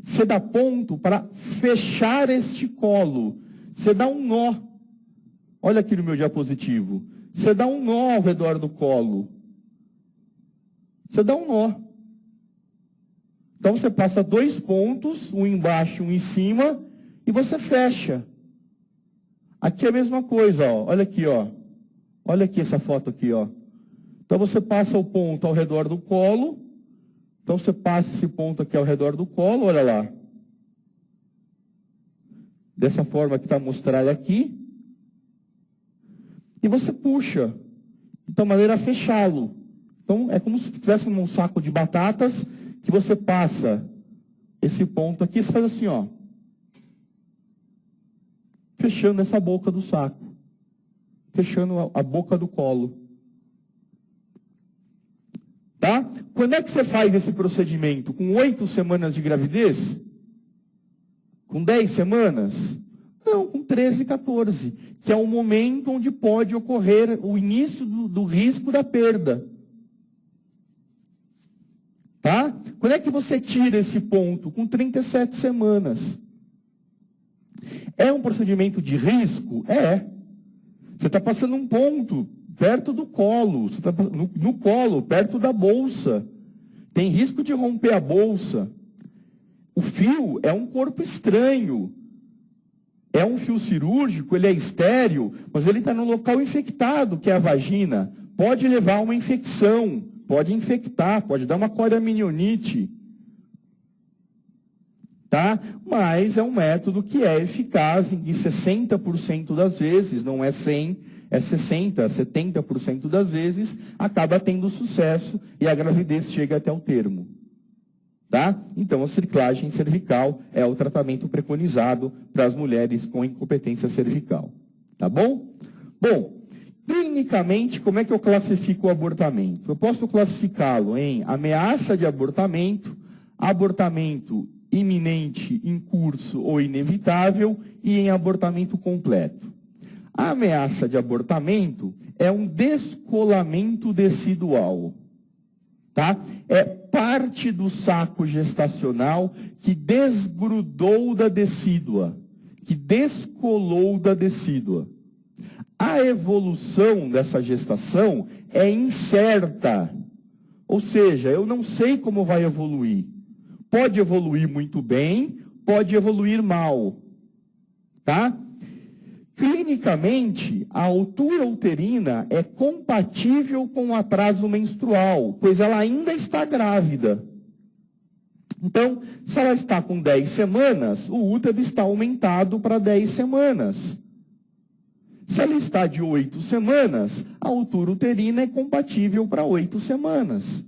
Você dá ponto para fechar este colo. Você dá um nó. Olha aqui no meu diapositivo. Você dá um nó ao redor do colo. Você dá um nó. Então você passa 2 pontos, um embaixo e um em cima, e você fecha. Aqui é a mesma coisa, ó. Olha aqui, ó. Olha aqui essa foto aqui, ó. Então você passa o ponto ao redor do colo. Então você passa esse ponto aqui ao redor do colo, olha lá. Dessa forma que está mostrada aqui. E você puxa. De maneira a fechá-lo. Então é como se estivesse num saco de batatas, que você passa esse ponto aqui, você faz assim, ó. Fechando essa boca do saco. Fechando a boca do colo. Tá? Quando é que você faz esse procedimento? Com 8 semanas de gravidez? Com 10 semanas? Não, com 13, 14, que é o momento onde pode ocorrer o início do risco da perda. Tá? Quando é que você tira esse ponto? Com 37 semanas. É um procedimento de risco? É. Você está passando um ponto perto do colo, você tá no colo, perto da bolsa. Tem risco de romper a bolsa. O fio é um corpo estranho. É um fio cirúrgico, ele é estéril, mas ele está no local infectado, que é a vagina. Pode levar a uma infecção, pode infectar, pode dar uma coriamnionite. Tá? Mas é um método que é eficaz em 60% das vezes, não é 100%, é 60%, 70% das vezes, acaba tendo sucesso e a gravidez chega até o termo. Tá? Então, a ciclagem cervical é o tratamento preconizado para as mulheres com incompetência cervical. Tá bom? Bom, clinicamente, como é que eu classifico o abortamento? Eu posso classificá-lo em ameaça de abortamento, abortamento iminente, em curso ou inevitável e em abortamento completo. A ameaça de abortamento é um descolamento tecidual. Tá? É parte do saco gestacional que desgrudou da decídua, que descolou da decídua. A evolução dessa gestação é incerta, ou seja, eu não sei como vai evoluir. Pode evoluir muito bem, pode evoluir mal. Tá? Clinicamente, a altura uterina é compatível com o atraso menstrual, pois ela ainda está grávida. Então, se ela está com 10 semanas, o útero está aumentado para 10 semanas. Se ela está de 8 semanas, a altura uterina é compatível para 8 semanas.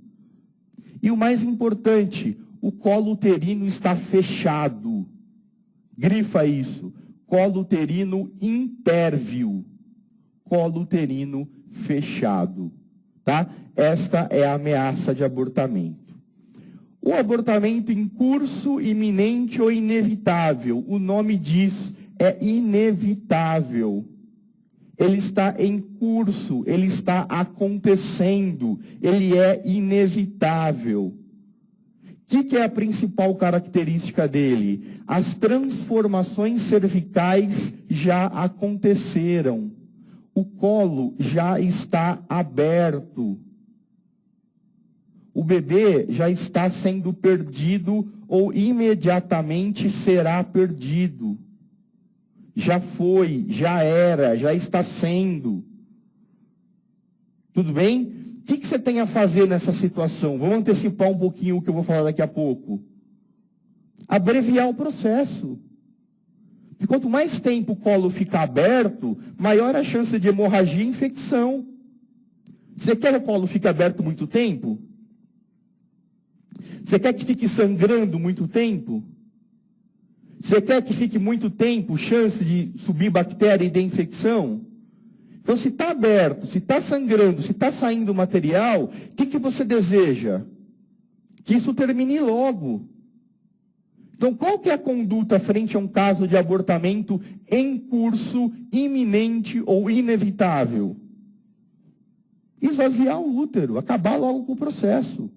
E o mais importante, o colo uterino está fechado. Grifa isso. Colo uterino impérvio. Colo uterino fechado. Tá? Esta é a ameaça de abortamento. O abortamento em curso, iminente ou inevitável. O nome diz, é inevitável. Ele está em curso, ele está acontecendo, ele é inevitável. O que é a principal característica dele? As transformações cervicais já aconteceram. O colo já está aberto. O bebê já está sendo perdido ou imediatamente será perdido. Já foi, já era, já está sendo. Tudo bem? O que você tem a fazer nessa situação? Vamos antecipar um pouquinho o que eu vou falar daqui a pouco. Abreviar o processo. E quanto mais tempo o colo ficar aberto, maior a chance de hemorragia e infecção. Você quer que o colo fique aberto muito tempo? Você quer que fique sangrando muito tempo? Você quer que fique muito tempo chance de subir bactéria e de infecção? Então, se está aberto, se está sangrando, se está saindo material, o que você deseja? Que isso termine logo. Então, qual que é a conduta frente a um caso de abortamento em curso, iminente ou inevitável? Esvaziar o útero, acabar logo com o processo.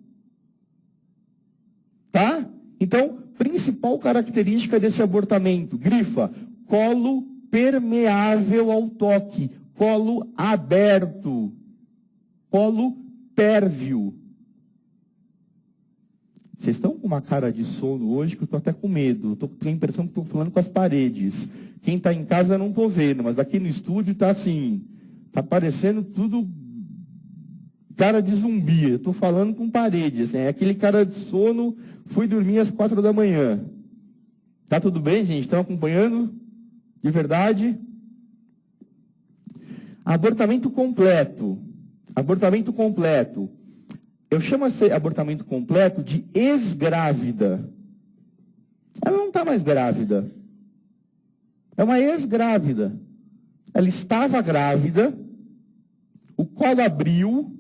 Tá? Então, principal característica desse abortamento, grifa, colo permeável ao toque. Colo aberto, colo pérvio. Vocês estão com uma cara de sono hoje que eu estou até com medo. Estou com a impressão que estou falando com as paredes. Quem está em casa não estou vendo, mas aqui no estúdio está assim, está parecendo tudo cara de zumbi. Eu estou falando com paredes. Assim, é aquele cara de sono, fui dormir às 4 da manhã. Tá tudo bem, gente? Estão acompanhando? De verdade? Abortamento completo. Abortamento completo. Eu chamo esse abortamento completo de ex-grávida. Ela não está mais grávida. É uma ex-grávida. Ela estava grávida, o colo abriu,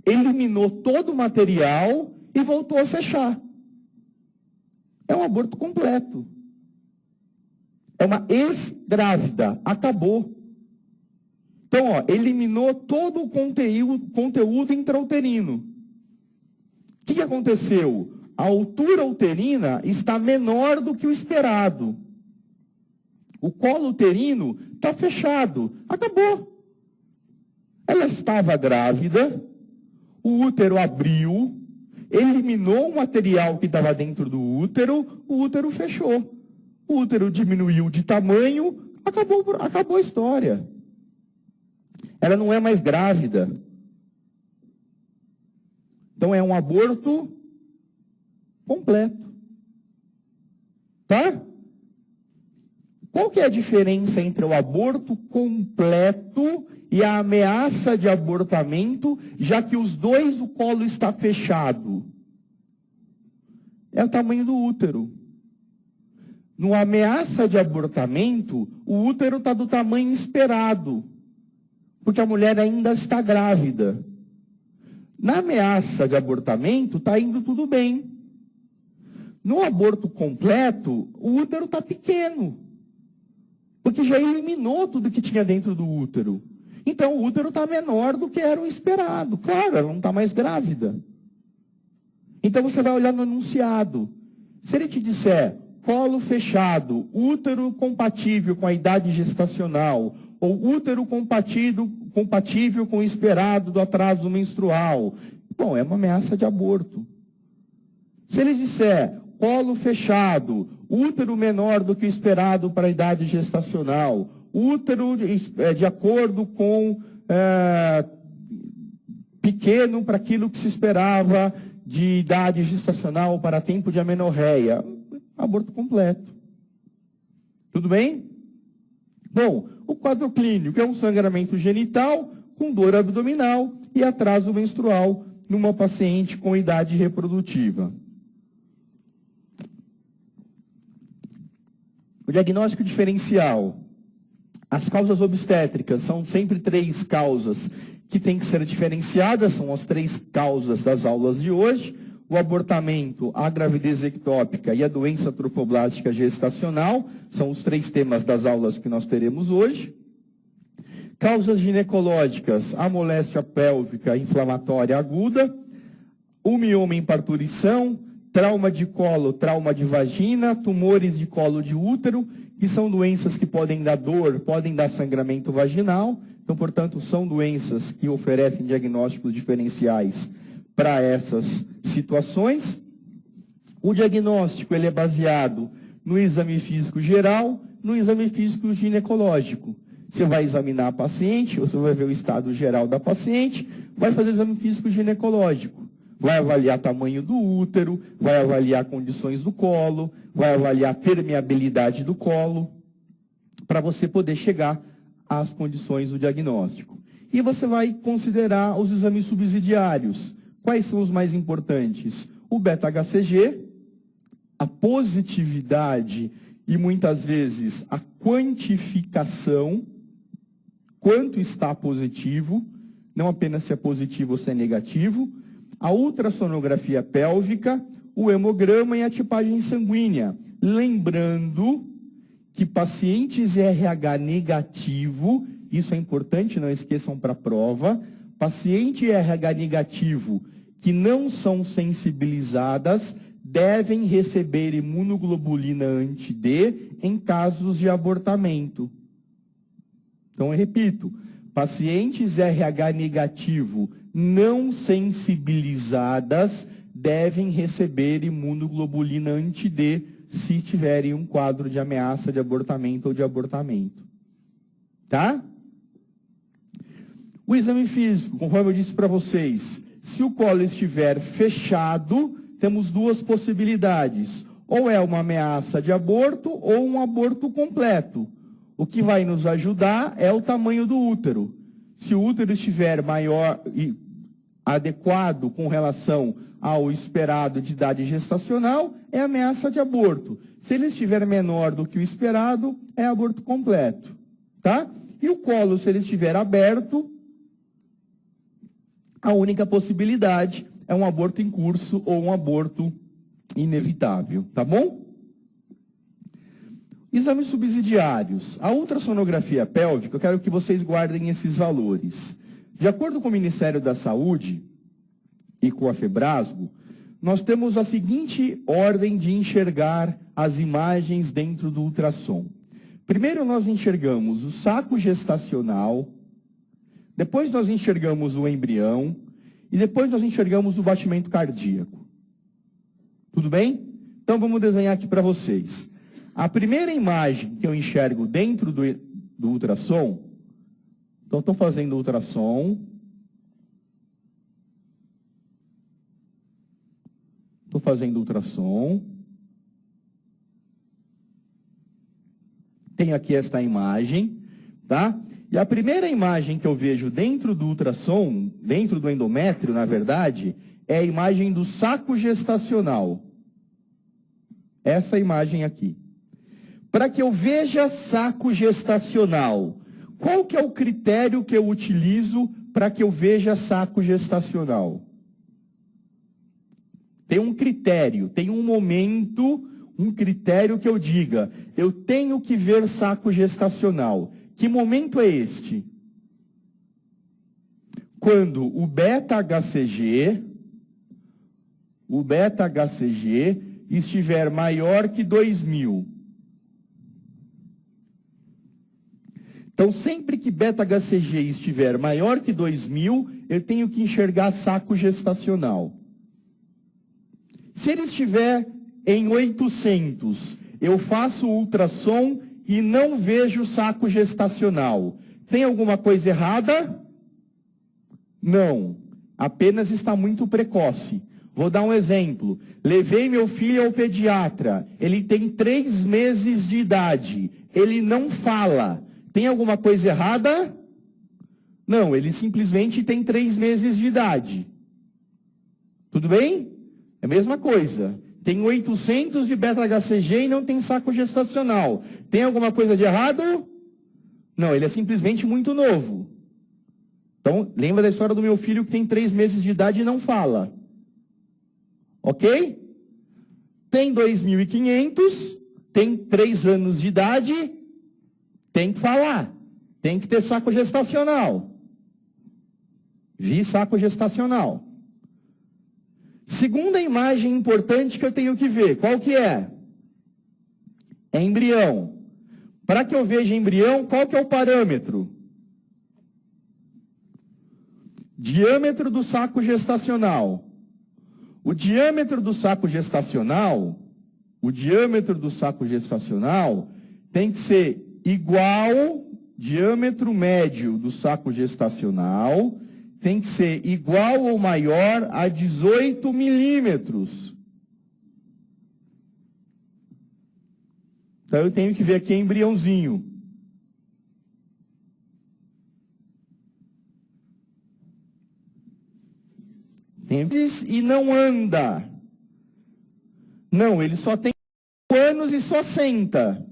eliminou todo o material e voltou a fechar. É um aborto completo. É uma ex-grávida. Acabou. Então, eliminou todo o conteúdo intrauterino. O que aconteceu? A altura uterina está menor do que o esperado. O colo uterino está fechado. Acabou. Ela estava grávida, o útero abriu, eliminou o material que estava dentro do útero, o útero fechou. O útero diminuiu de tamanho, acabou a história. Ela não é mais grávida. Então é um aborto completo. Tá? Qual que é a diferença entre o aborto completo e a ameaça de abortamento, já que os dois o colo está fechado? É o tamanho do útero. No ameaça de abortamento, o útero está do tamanho esperado, porque a mulher ainda está grávida. Na ameaça de abortamento, está indo tudo bem. No aborto completo, o útero está pequeno, porque já eliminou tudo que tinha dentro do útero. Então, o útero está menor do que era o esperado. Claro, ela não está mais grávida. Então, você vai olhar no enunciado. Se ele te disser colo fechado, útero compatível com a idade gestacional, ou útero compatível com o esperado do atraso menstrual, bom, é uma ameaça de aborto. Se ele disser colo fechado, útero menor do que o esperado para a idade gestacional, útero de acordo com pequeno para aquilo que se esperava de idade gestacional para tempo de amenorreia, aborto completo. Tudo bem? Bom, o quadro clínico é um sangramento genital com dor abdominal e atraso menstrual numa paciente com idade reprodutiva. O diagnóstico diferencial. As causas obstétricas são sempre 3 causas que têm que ser diferenciadas, são as 3 causas das aulas de hoje. O abortamento, a gravidez ectópica e a doença trofoblástica gestacional são os 3 temas das aulas que nós teremos hoje. Causas ginecológicas, a moléstia pélvica inflamatória aguda, o mioma em parturição, trauma de colo, trauma de vagina, tumores de colo de útero, que são doenças que podem dar dor, podem dar sangramento vaginal. Então, portanto, são doenças que oferecem diagnósticos diferenciais para essas situações. O diagnóstico ele é baseado no exame físico geral, no exame físico ginecológico. Você vai examinar a paciente, você vai ver o estado geral da paciente, vai fazer o exame físico ginecológico. Vai avaliar tamanho do útero, vai avaliar condições do colo, vai avaliar a permeabilidade do colo, para você poder chegar às condições do diagnóstico. E você vai considerar os exames subsidiários. Quais são os mais importantes? O beta-HCG, a positividade e muitas vezes a quantificação, quanto está positivo, não apenas se é positivo ou se é negativo, a ultrassonografia pélvica, o hemograma e a tipagem sanguínea. Lembrando que pacientes RH negativo, isso é importante, não esqueçam para a prova, paciente RH negativo que não são sensibilizadas devem receber imunoglobulina anti-D em casos de abortamento. Então, eu repito, pacientes RH negativo não sensibilizadas devem receber imunoglobulina anti-D se tiverem um quadro de ameaça de abortamento ou de abortamento. Tá? O exame físico, conforme eu disse para vocês, se o colo estiver fechado, temos 2 possibilidades. Ou é uma ameaça de aborto ou um aborto completo. O que vai nos ajudar é o tamanho do útero. Se o útero estiver maior e adequado com relação ao esperado de idade gestacional, é ameaça de aborto. Se ele estiver menor do que o esperado, é aborto completo. Tá? E o colo, se ele estiver aberto, A única possibilidade é um aborto em curso ou um aborto inevitável, tá bom? Exames subsidiários. A ultrassonografia pélvica, eu quero que vocês guardem esses valores. De acordo com o Ministério da Saúde e com a Febrasgo, nós temos a seguinte ordem de enxergar as imagens dentro do ultrassom. Primeiro nós enxergamos o saco gestacional, depois nós enxergamos o embrião e depois nós enxergamos o batimento cardíaco. Tudo bem? Então vamos desenhar aqui para vocês. A primeira imagem que eu enxergo dentro do ultrassom, então estou fazendo ultrassom. Estou fazendo ultrassom. Tenho aqui esta imagem, tá? E a primeira imagem que eu vejo dentro do ultrassom, dentro do endométrio, na verdade, é a imagem do saco gestacional. Essa imagem aqui. Para que eu veja saco gestacional, qual que é o critério que eu utilizo para que eu veja saco gestacional? Tem um critério, tem um momento, um critério que eu diga, eu tenho que ver saco gestacional. Que momento é este? Quando o beta-HCG estiver maior que 2000. Então, sempre que beta-HCG estiver maior que 2000, eu tenho que enxergar saco gestacional. Se ele estiver em 800, eu faço ultrassom e não vejo saco gestacional. Tem alguma coisa errada? Não. Apenas está muito precoce. Vou dar um exemplo. Levei meu filho ao pediatra. Ele tem 3 meses de idade. Ele não fala. Tem alguma coisa errada? Não, ele simplesmente tem 3 meses de idade. Tudo bem? É a mesma coisa. Tem 800 de beta-HCG e não tem saco gestacional. Tem alguma coisa de errado? Não, ele é simplesmente muito novo. Então, lembra da história do meu filho que tem 3 meses de idade e não fala. Ok? Tem 2.500, tem 3 anos de idade, tem que falar. Tem que ter saco gestacional. Vi saco gestacional. Segunda imagem importante que eu tenho que ver, qual que é? É embrião. Para que eu veja embrião, qual que é o parâmetro? Diâmetro do saco gestacional. O diâmetro do saco gestacional tem que ser igual, diâmetro médio do saco gestacional, tem que ser igual ou maior a 18 milímetros. Então eu tenho que ver aqui embriãozinho. E não anda. Não, ele só tem 5 anos e só senta.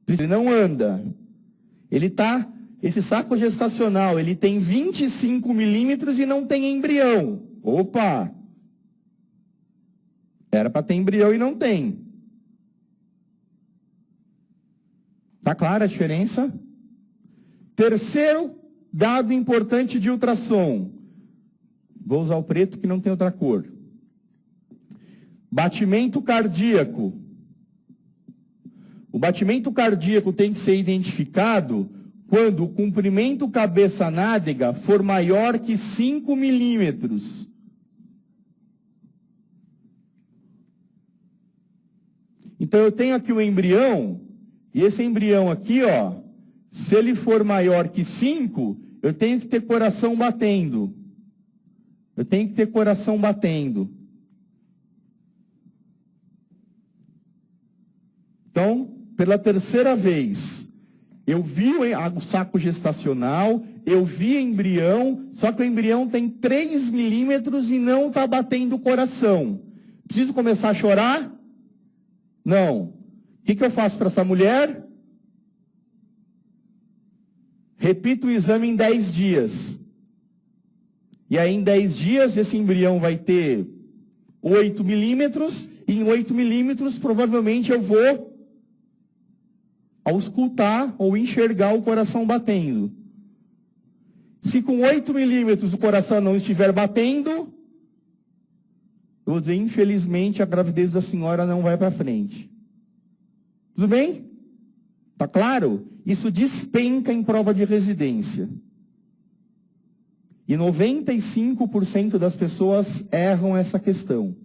Ele não anda. Esse saco gestacional, ele tem 25 milímetros e não tem embrião. Opa! Era para ter embrião e não tem. Tá clara a diferença? Terceiro dado importante de ultrassom. Vou usar o preto que não tem outra cor. Batimento cardíaco. O batimento cardíaco tem que ser identificado quando o comprimento cabeça-nádega for maior que 5 milímetros. Então eu tenho aqui o embrião, e esse embrião aqui, ó, se ele for maior que 5, eu tenho que ter coração batendo. Eu tenho que ter coração batendo. Então, pela terceira vez, eu vi o saco gestacional, eu vi embrião, só que o embrião tem 3 milímetros e não está batendo o coração. Preciso começar a chorar? Não. O que eu faço para essa mulher? Repito o exame em 10 dias. E aí, em 10 dias, esse embrião vai ter 8 milímetros, e em 8 milímetros, provavelmente, eu vou auscultar ou enxergar o coração batendo. Se com 8 milímetros o coração não estiver batendo, eu vou dizer, infelizmente, a gravidez da senhora não vai para frente. Tudo bem? Tá claro? Isso despenca em prova de residência. E 95% das pessoas erram essa questão.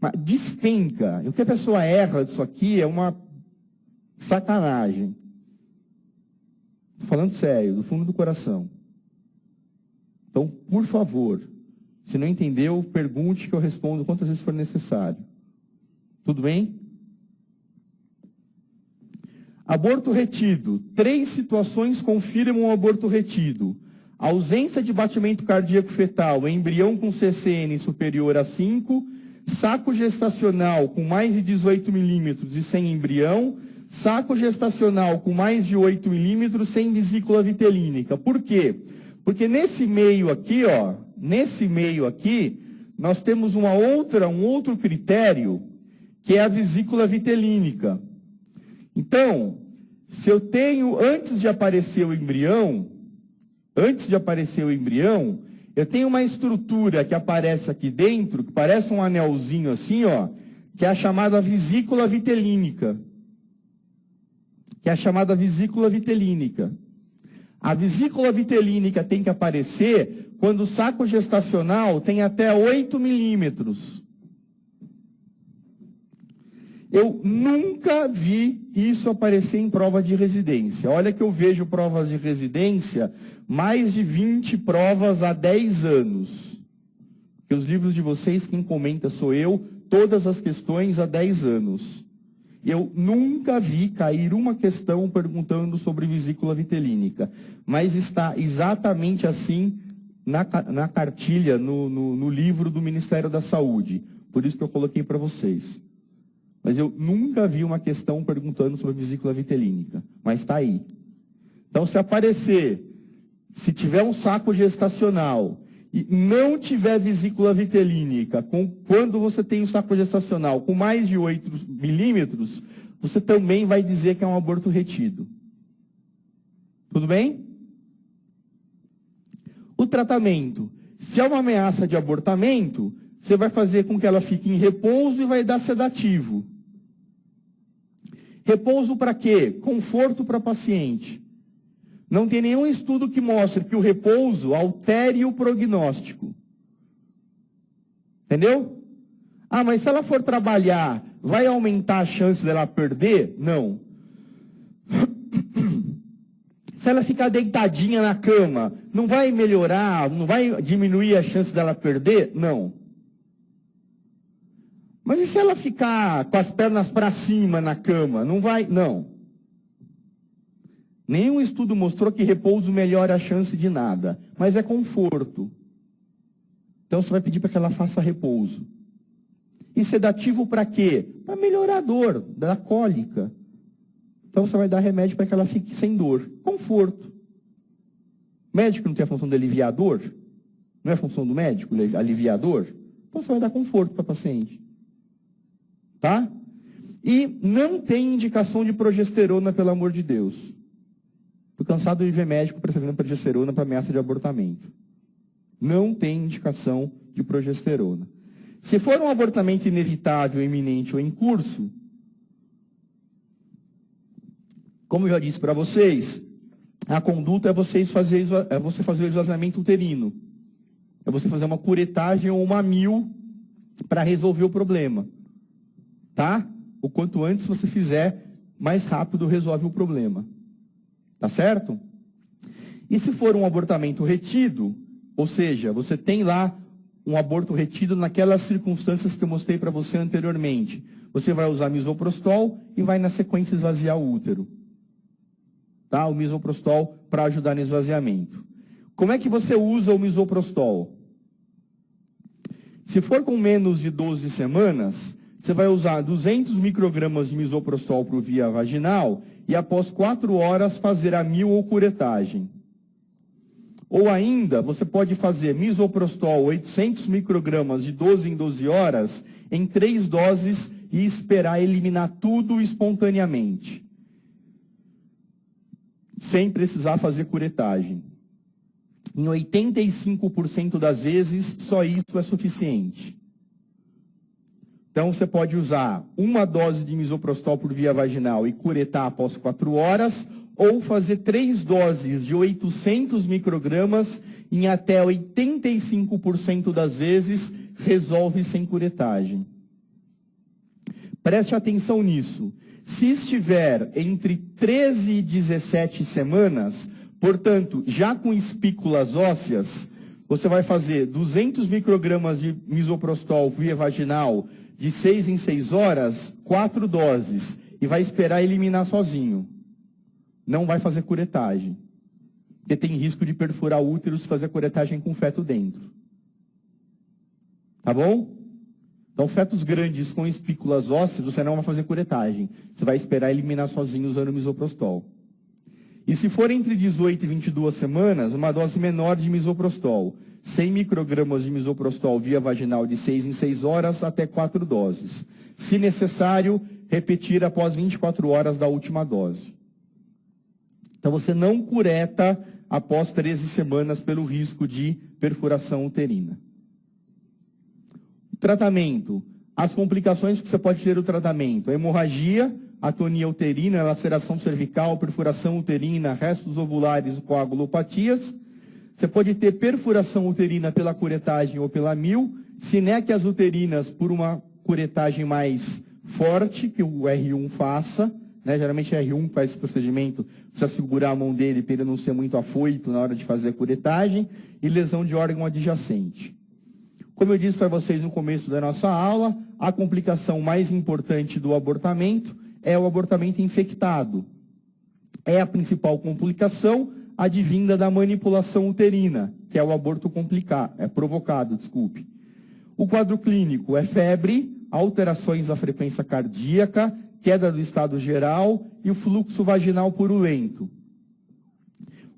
Mas despenca. E o que a pessoa erra disso aqui é uma sacanagem. Falando sério, do fundo do coração. Então, por favor, se não entendeu, pergunte que eu respondo quantas vezes for necessário. Tudo bem? Aborto retido. 3 situações confirmam o aborto retido. Ausência de batimento cardíaco fetal, embrião com CCN superior a 5, saco gestacional com mais de 18 milímetros e sem embrião, saco gestacional com mais de 8 milímetros sem vesícula vitelínica. Por quê? Porque nesse meio aqui, ó, nós temos um outro critério, que é a vesícula vitelínica. Então, se eu tenho, antes de aparecer o embrião, eu tenho uma estrutura que aparece aqui dentro, que parece um anelzinho assim, ó, que é a chamada vesícula vitelínica. A vesícula vitelínica tem que aparecer quando o saco gestacional tem até 8 milímetros. Eu nunca vi isso aparecer em prova de residência. Olha que eu vejo provas de residência, mais de 20 provas há 10 anos. Porque os livros de vocês, quem comenta sou eu, todas as questões há 10 anos. Eu nunca vi cair uma questão perguntando sobre vesícula vitelínica. Mas está exatamente assim na cartilha, no livro do Ministério da Saúde. Por isso que eu coloquei para vocês. Mas eu nunca vi uma questão perguntando sobre vesícula vitelínica. Mas está aí. Então, se aparecer, se tiver um saco gestacional e não tiver vesícula vitelínica, quando você tem um saco gestacional com mais de 8 milímetros, você também vai dizer que é um aborto retido. Tudo bem? O tratamento. Se é uma ameaça de abortamento, você vai fazer com que ela fique em repouso e vai dar sedativo. Repouso para quê? Conforto para paciente. Não tem nenhum estudo que mostre que o repouso altere o prognóstico. Entendeu? Ah, mas se ela for trabalhar, vai aumentar a chance dela perder? Não. Se ela ficar deitadinha na cama, não vai melhorar, não vai diminuir a chance dela perder? Não. Mas e se ela ficar com as pernas para cima na cama? Não vai? Não. Nenhum estudo mostrou que repouso melhora a chance de nada. Mas é conforto. Então você vai pedir para que ela faça repouso. E sedativo para quê? Para melhorar a dor, da cólica. Então você vai dar remédio para que ela fique sem dor. Conforto. Médico não tem a função de aliviar a dor? Não é a função do médico aliviar a dor? Então você vai dar conforto para a paciente. Tá? E não tem indicação de progesterona, pelo amor de Deus. Estou cansado de ver médico prescrevendo progesterona para ameaça de abortamento. Não tem indicação de progesterona. Se for um abortamento inevitável, iminente ou em curso, como eu já disse para vocês, a conduta é você fazer o esvaziamento uterino. É você fazer uma curetagem ou uma MIL para resolver o problema. Tá? O quanto antes você fizer, mais rápido resolve o problema. Tá certo? E se for um abortamento retido, ou seja, você tem lá um aborto retido naquelas circunstâncias que eu mostrei para você anteriormente, você vai usar misoprostol e vai na sequência esvaziar o útero. Tá? O misoprostol para ajudar no esvaziamento. Como é que você usa o misoprostol? Se for com menos de 12 semanas, você vai usar 200 microgramas de misoprostol por via vaginal e após 4 horas fazer a MIL ou curetagem. Ou ainda, você pode fazer misoprostol 800 microgramas de 12 em 12 horas em 3 doses e esperar eliminar tudo espontaneamente, sem precisar fazer curetagem. Em 85% das vezes, só isso é suficiente. Então, você pode usar uma dose de misoprostol por via vaginal e curetar após 4 horas, ou fazer 3 doses de 800 microgramas em até 85% das vezes, resolve sem curetagem. Preste atenção nisso. Se estiver entre 13 e 17 semanas, portanto, já com espículas ósseas, você vai fazer 200 microgramas de misoprostol via vaginal de 6 em 6 horas, 4 doses, e vai esperar eliminar sozinho. Não vai fazer curetagem, porque tem risco de perfurar o útero se fazer curetagem com feto dentro. Tá bom? Então, fetos grandes com espículas ósseas, você não vai fazer curetagem. Você vai esperar eliminar sozinho usando misoprostol. E se for entre 18 e 22 semanas, uma dose menor de misoprostol. 100 microgramas de misoprostol via vaginal de 6 em 6 horas até 4 doses. Se necessário, repetir após 24 horas da última dose. Então, você não cureta após 13 semanas pelo risco de perfuração uterina. Tratamento. As complicações que você pode ter do tratamento: hemorragia, atonia uterina, laceração cervical, perfuração uterina, restos ovulares, coagulopatias. Você pode ter perfuração uterina pela curetagem ou pela mil, sinéquias uterinas por uma curetagem mais forte, que o R1 faça. Geralmente é R1 que faz esse procedimento, precisa segurar a mão dele para ele não ser muito afoito na hora de fazer a curetagem, e lesão de órgão adjacente. Como eu disse para vocês no começo da nossa aula, a complicação mais importante do abortamento é o abortamento infectado. É a principal complicação advinda da manipulação uterina, que é o aborto provocado. O quadro clínico é febre, alterações da frequência cardíaca, queda do estado geral e o fluxo vaginal purulento.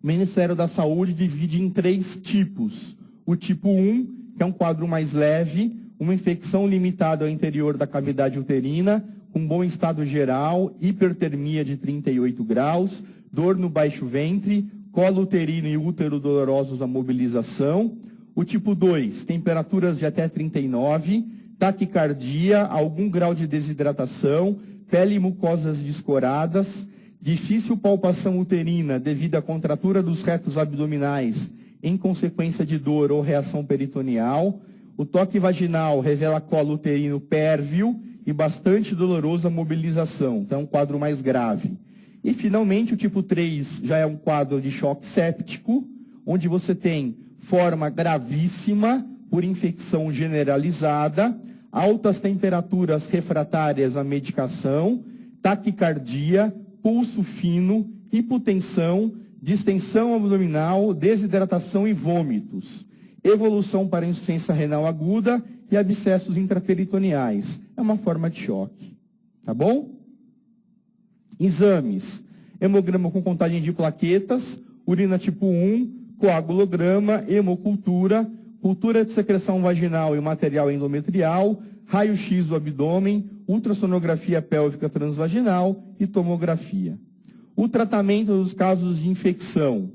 O Ministério da Saúde divide em 3 tipos. O tipo 1, que é um quadro mais leve, uma infecção limitada ao interior da cavidade uterina, com bom estado geral, hipertermia de 38 graus, dor no baixo ventre, colo uterino e útero dolorosos à mobilização. O tipo 2, temperaturas de até 39, taquicardia, algum grau de desidratação, pele e mucosas descoradas, difícil palpação uterina devido à contratura dos retos abdominais em consequência de dor ou reação peritoneal. O toque vaginal revela colo uterino pérvio e bastante dolorosa mobilização, então é um quadro mais grave. E, finalmente, o tipo 3 já é um quadro de choque séptico, onde você tem forma gravíssima por infecção generalizada, altas temperaturas refratárias à medicação, taquicardia, pulso fino, hipotensão, distensão abdominal, desidratação e vômitos, evolução para insuficiência renal aguda e abscessos intraperitoneais. É uma forma de choque. Tá bom? Exames: hemograma com contagem de plaquetas, urina tipo 1, coagulograma, hemocultura, cultura de secreção vaginal e material endometrial, raio-x do abdômen, ultrassonografia pélvica transvaginal e tomografia. O tratamento dos casos de infecção: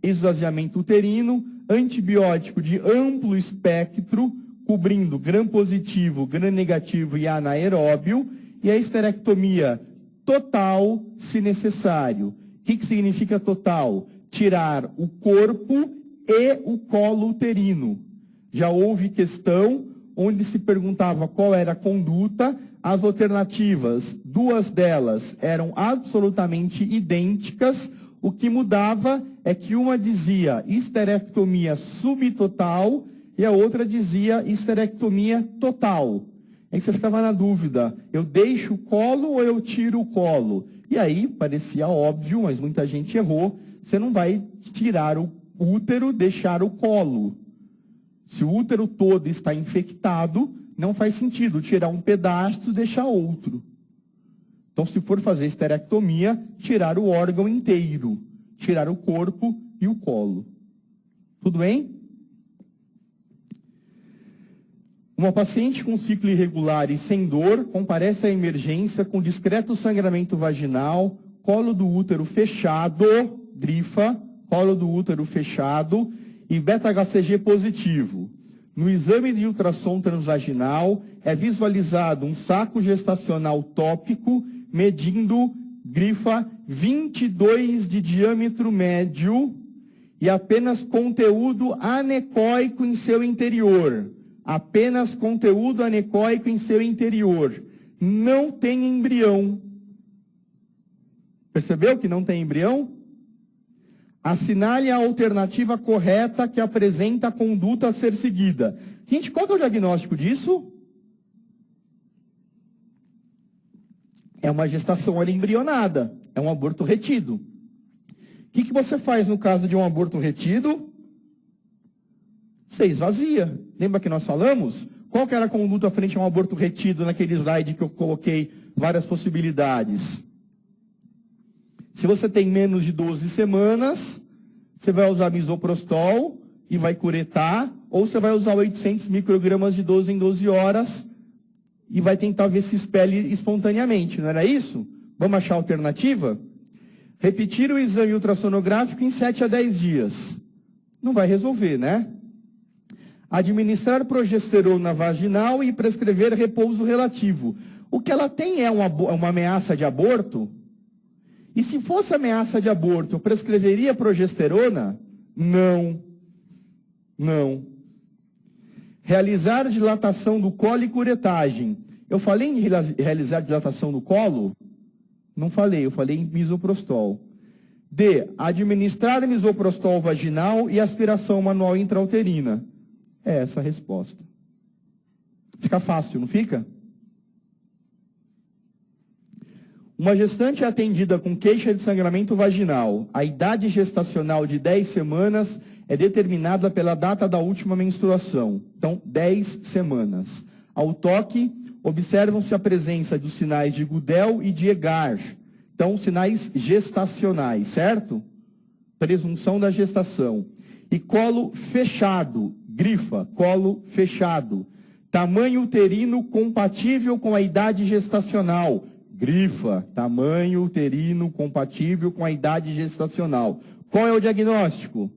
esvaziamento uterino, antibiótico de amplo espectro, cobrindo gram-positivo, gram-negativo e anaeróbio, e a esterectomia total, se necessário. O que significa total? Tirar o corpo e o colo uterino. Já houve questão onde se perguntava qual era a conduta. As alternativas, 2 delas eram absolutamente idênticas. O que mudava é que uma dizia histerectomia subtotal e a outra dizia histerectomia total. Aí você ficava na dúvida: eu deixo o colo ou eu tiro o colo? E aí parecia óbvio, mas muita gente errou. Você não vai tirar o útero, deixar o colo. Se o útero todo está infectado, não faz sentido tirar um pedaço e deixar outro. Então, se for fazer esterectomia, tirar o órgão inteiro, tirar o corpo e o colo. Tudo bem? Uma paciente com ciclo irregular e sem dor comparece à emergência com discreto sangramento vaginal, colo do útero fechado, grifa, colo do útero fechado e beta-HCG positivo. No exame de ultrassom transvaginal é visualizado um saco gestacional tópico medindo, grifa, 22 de diâmetro médio e apenas conteúdo anecoico em seu interior. Apenas conteúdo anecoico em seu interior. Não tem embrião. Percebeu que não tem embrião? Assinale a alternativa correta que apresenta a conduta a ser seguida. Gente, qual que é o diagnóstico disso? É uma gestação embrionada. É um aborto retido. O que você faz no caso de um aborto retido? Você esvazia. Lembra que nós falamos? Qual que era a conduta frente a um aborto retido naquele slide que eu coloquei várias possibilidades? Se você tem menos de 12 semanas, você vai usar misoprostol e vai curetar, ou você vai usar 800 microgramas de 12 em 12 horas e vai tentar ver se expele espontaneamente, não era isso? Vamos achar a alternativa? Repetir o exame ultrassonográfico em 7 a 10 dias. Não vai resolver, né? Administrar progesterona vaginal e prescrever repouso relativo. O que ela tem é uma ameaça de aborto? E se fosse ameaça de aborto, eu prescreveria progesterona? Não. Não. Realizar dilatação do colo e curetagem. Eu falei em realizar dilatação do colo? Não falei, eu falei em misoprostol. D. Administrar misoprostol vaginal e aspiração manual intrauterina. É essa a resposta. Fica fácil, não fica? Uma gestante é atendida com queixa de sangramento vaginal. A idade gestacional de 10 semanas é determinada pela data da última menstruação. Então, 10 semanas. Ao toque, observam-se a presença dos sinais de Gudel e de Egar. Então, sinais gestacionais, certo? Presunção da gestação. E colo fechado. Grifa, colo fechado. Tamanho uterino compatível com a idade gestacional. Grifa, tamanho uterino compatível com a idade gestacional. Qual é o diagnóstico?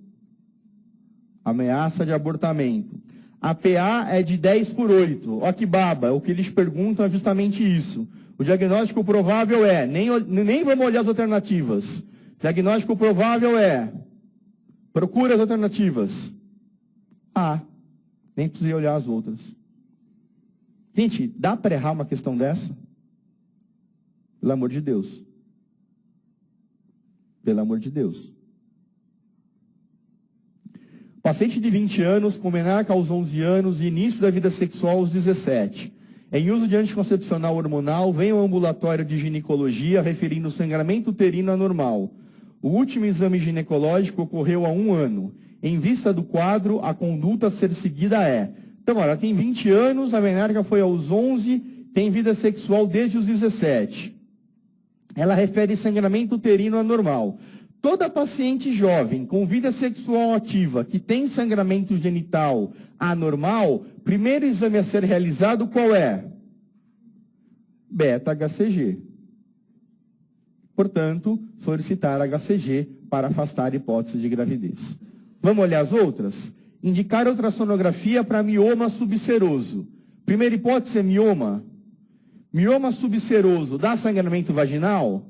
Ameaça de abortamento. A PA é de 10/8. Ó que baba, o que eles perguntam é justamente isso. O diagnóstico provável é, nem vamos olhar as alternativas. O diagnóstico provável é, procura as alternativas. Nem precisei olhar as outras. Gente, dá para errar uma questão dessa? Pelo amor de Deus. Pelo amor de Deus. Paciente de 20 anos, com menarca aos 11 anos e início da vida sexual aos 17. Em uso de anticoncepcional hormonal, vem ao ambulatório de ginecologia referindo sangramento uterino anormal. O último exame ginecológico ocorreu há 1 ano. Em vista do quadro, a conduta a ser seguida é... Então, olha, tem 20 anos, a menarca foi aos 11, tem vida sexual desde os 17. Ela refere sangramento uterino anormal. Toda paciente jovem com vida sexual ativa que tem sangramento genital anormal, primeiro exame a ser realizado qual é? Beta-HCG. Portanto, solicitar HCG para afastar a hipótese de gravidez. Vamos olhar as outras? Indicar ultrassonografia para mioma subseroso. Primeira hipótese é mioma. Mioma subseroso dá sangramento vaginal?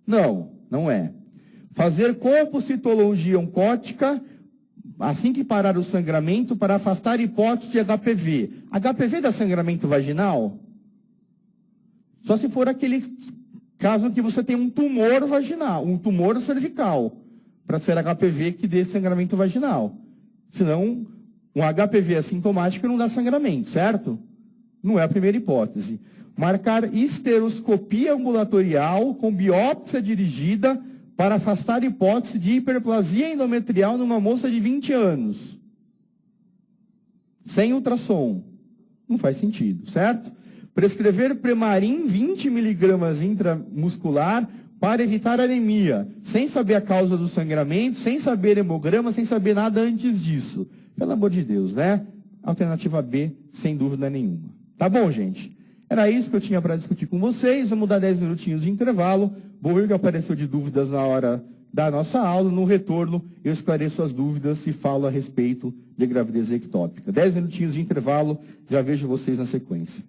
Não, não é. Fazer colpocitologia oncótica assim que parar o sangramento para afastar a hipótese de HPV. HPV dá sangramento vaginal? Só se for aquele caso em que você tem um tumor vaginal, um tumor cervical, para ser HPV que dê sangramento vaginal. Senão, um HPV assintomático não dá sangramento, certo? Não é a primeira hipótese. Marcar histeroscopia ambulatorial com biópsia dirigida para afastar a hipótese de hiperplasia endometrial numa moça de 20 anos. Sem ultrassom. Não faz sentido, certo? Prescrever Premarin 20 miligramas intramuscular para evitar anemia, sem saber a causa do sangramento, sem saber hemograma, sem saber nada antes disso. Pelo amor de Deus, né? Alternativa B, sem dúvida nenhuma. Tá bom, gente? Era isso que eu tinha para discutir com vocês. Vamos dar 10 minutinhos de intervalo. Vou ver o que apareceu de dúvidas na hora da nossa aula. No retorno, eu esclareço as dúvidas e falo a respeito de gravidez ectópica. 10 minutinhos de intervalo, já vejo vocês na sequência.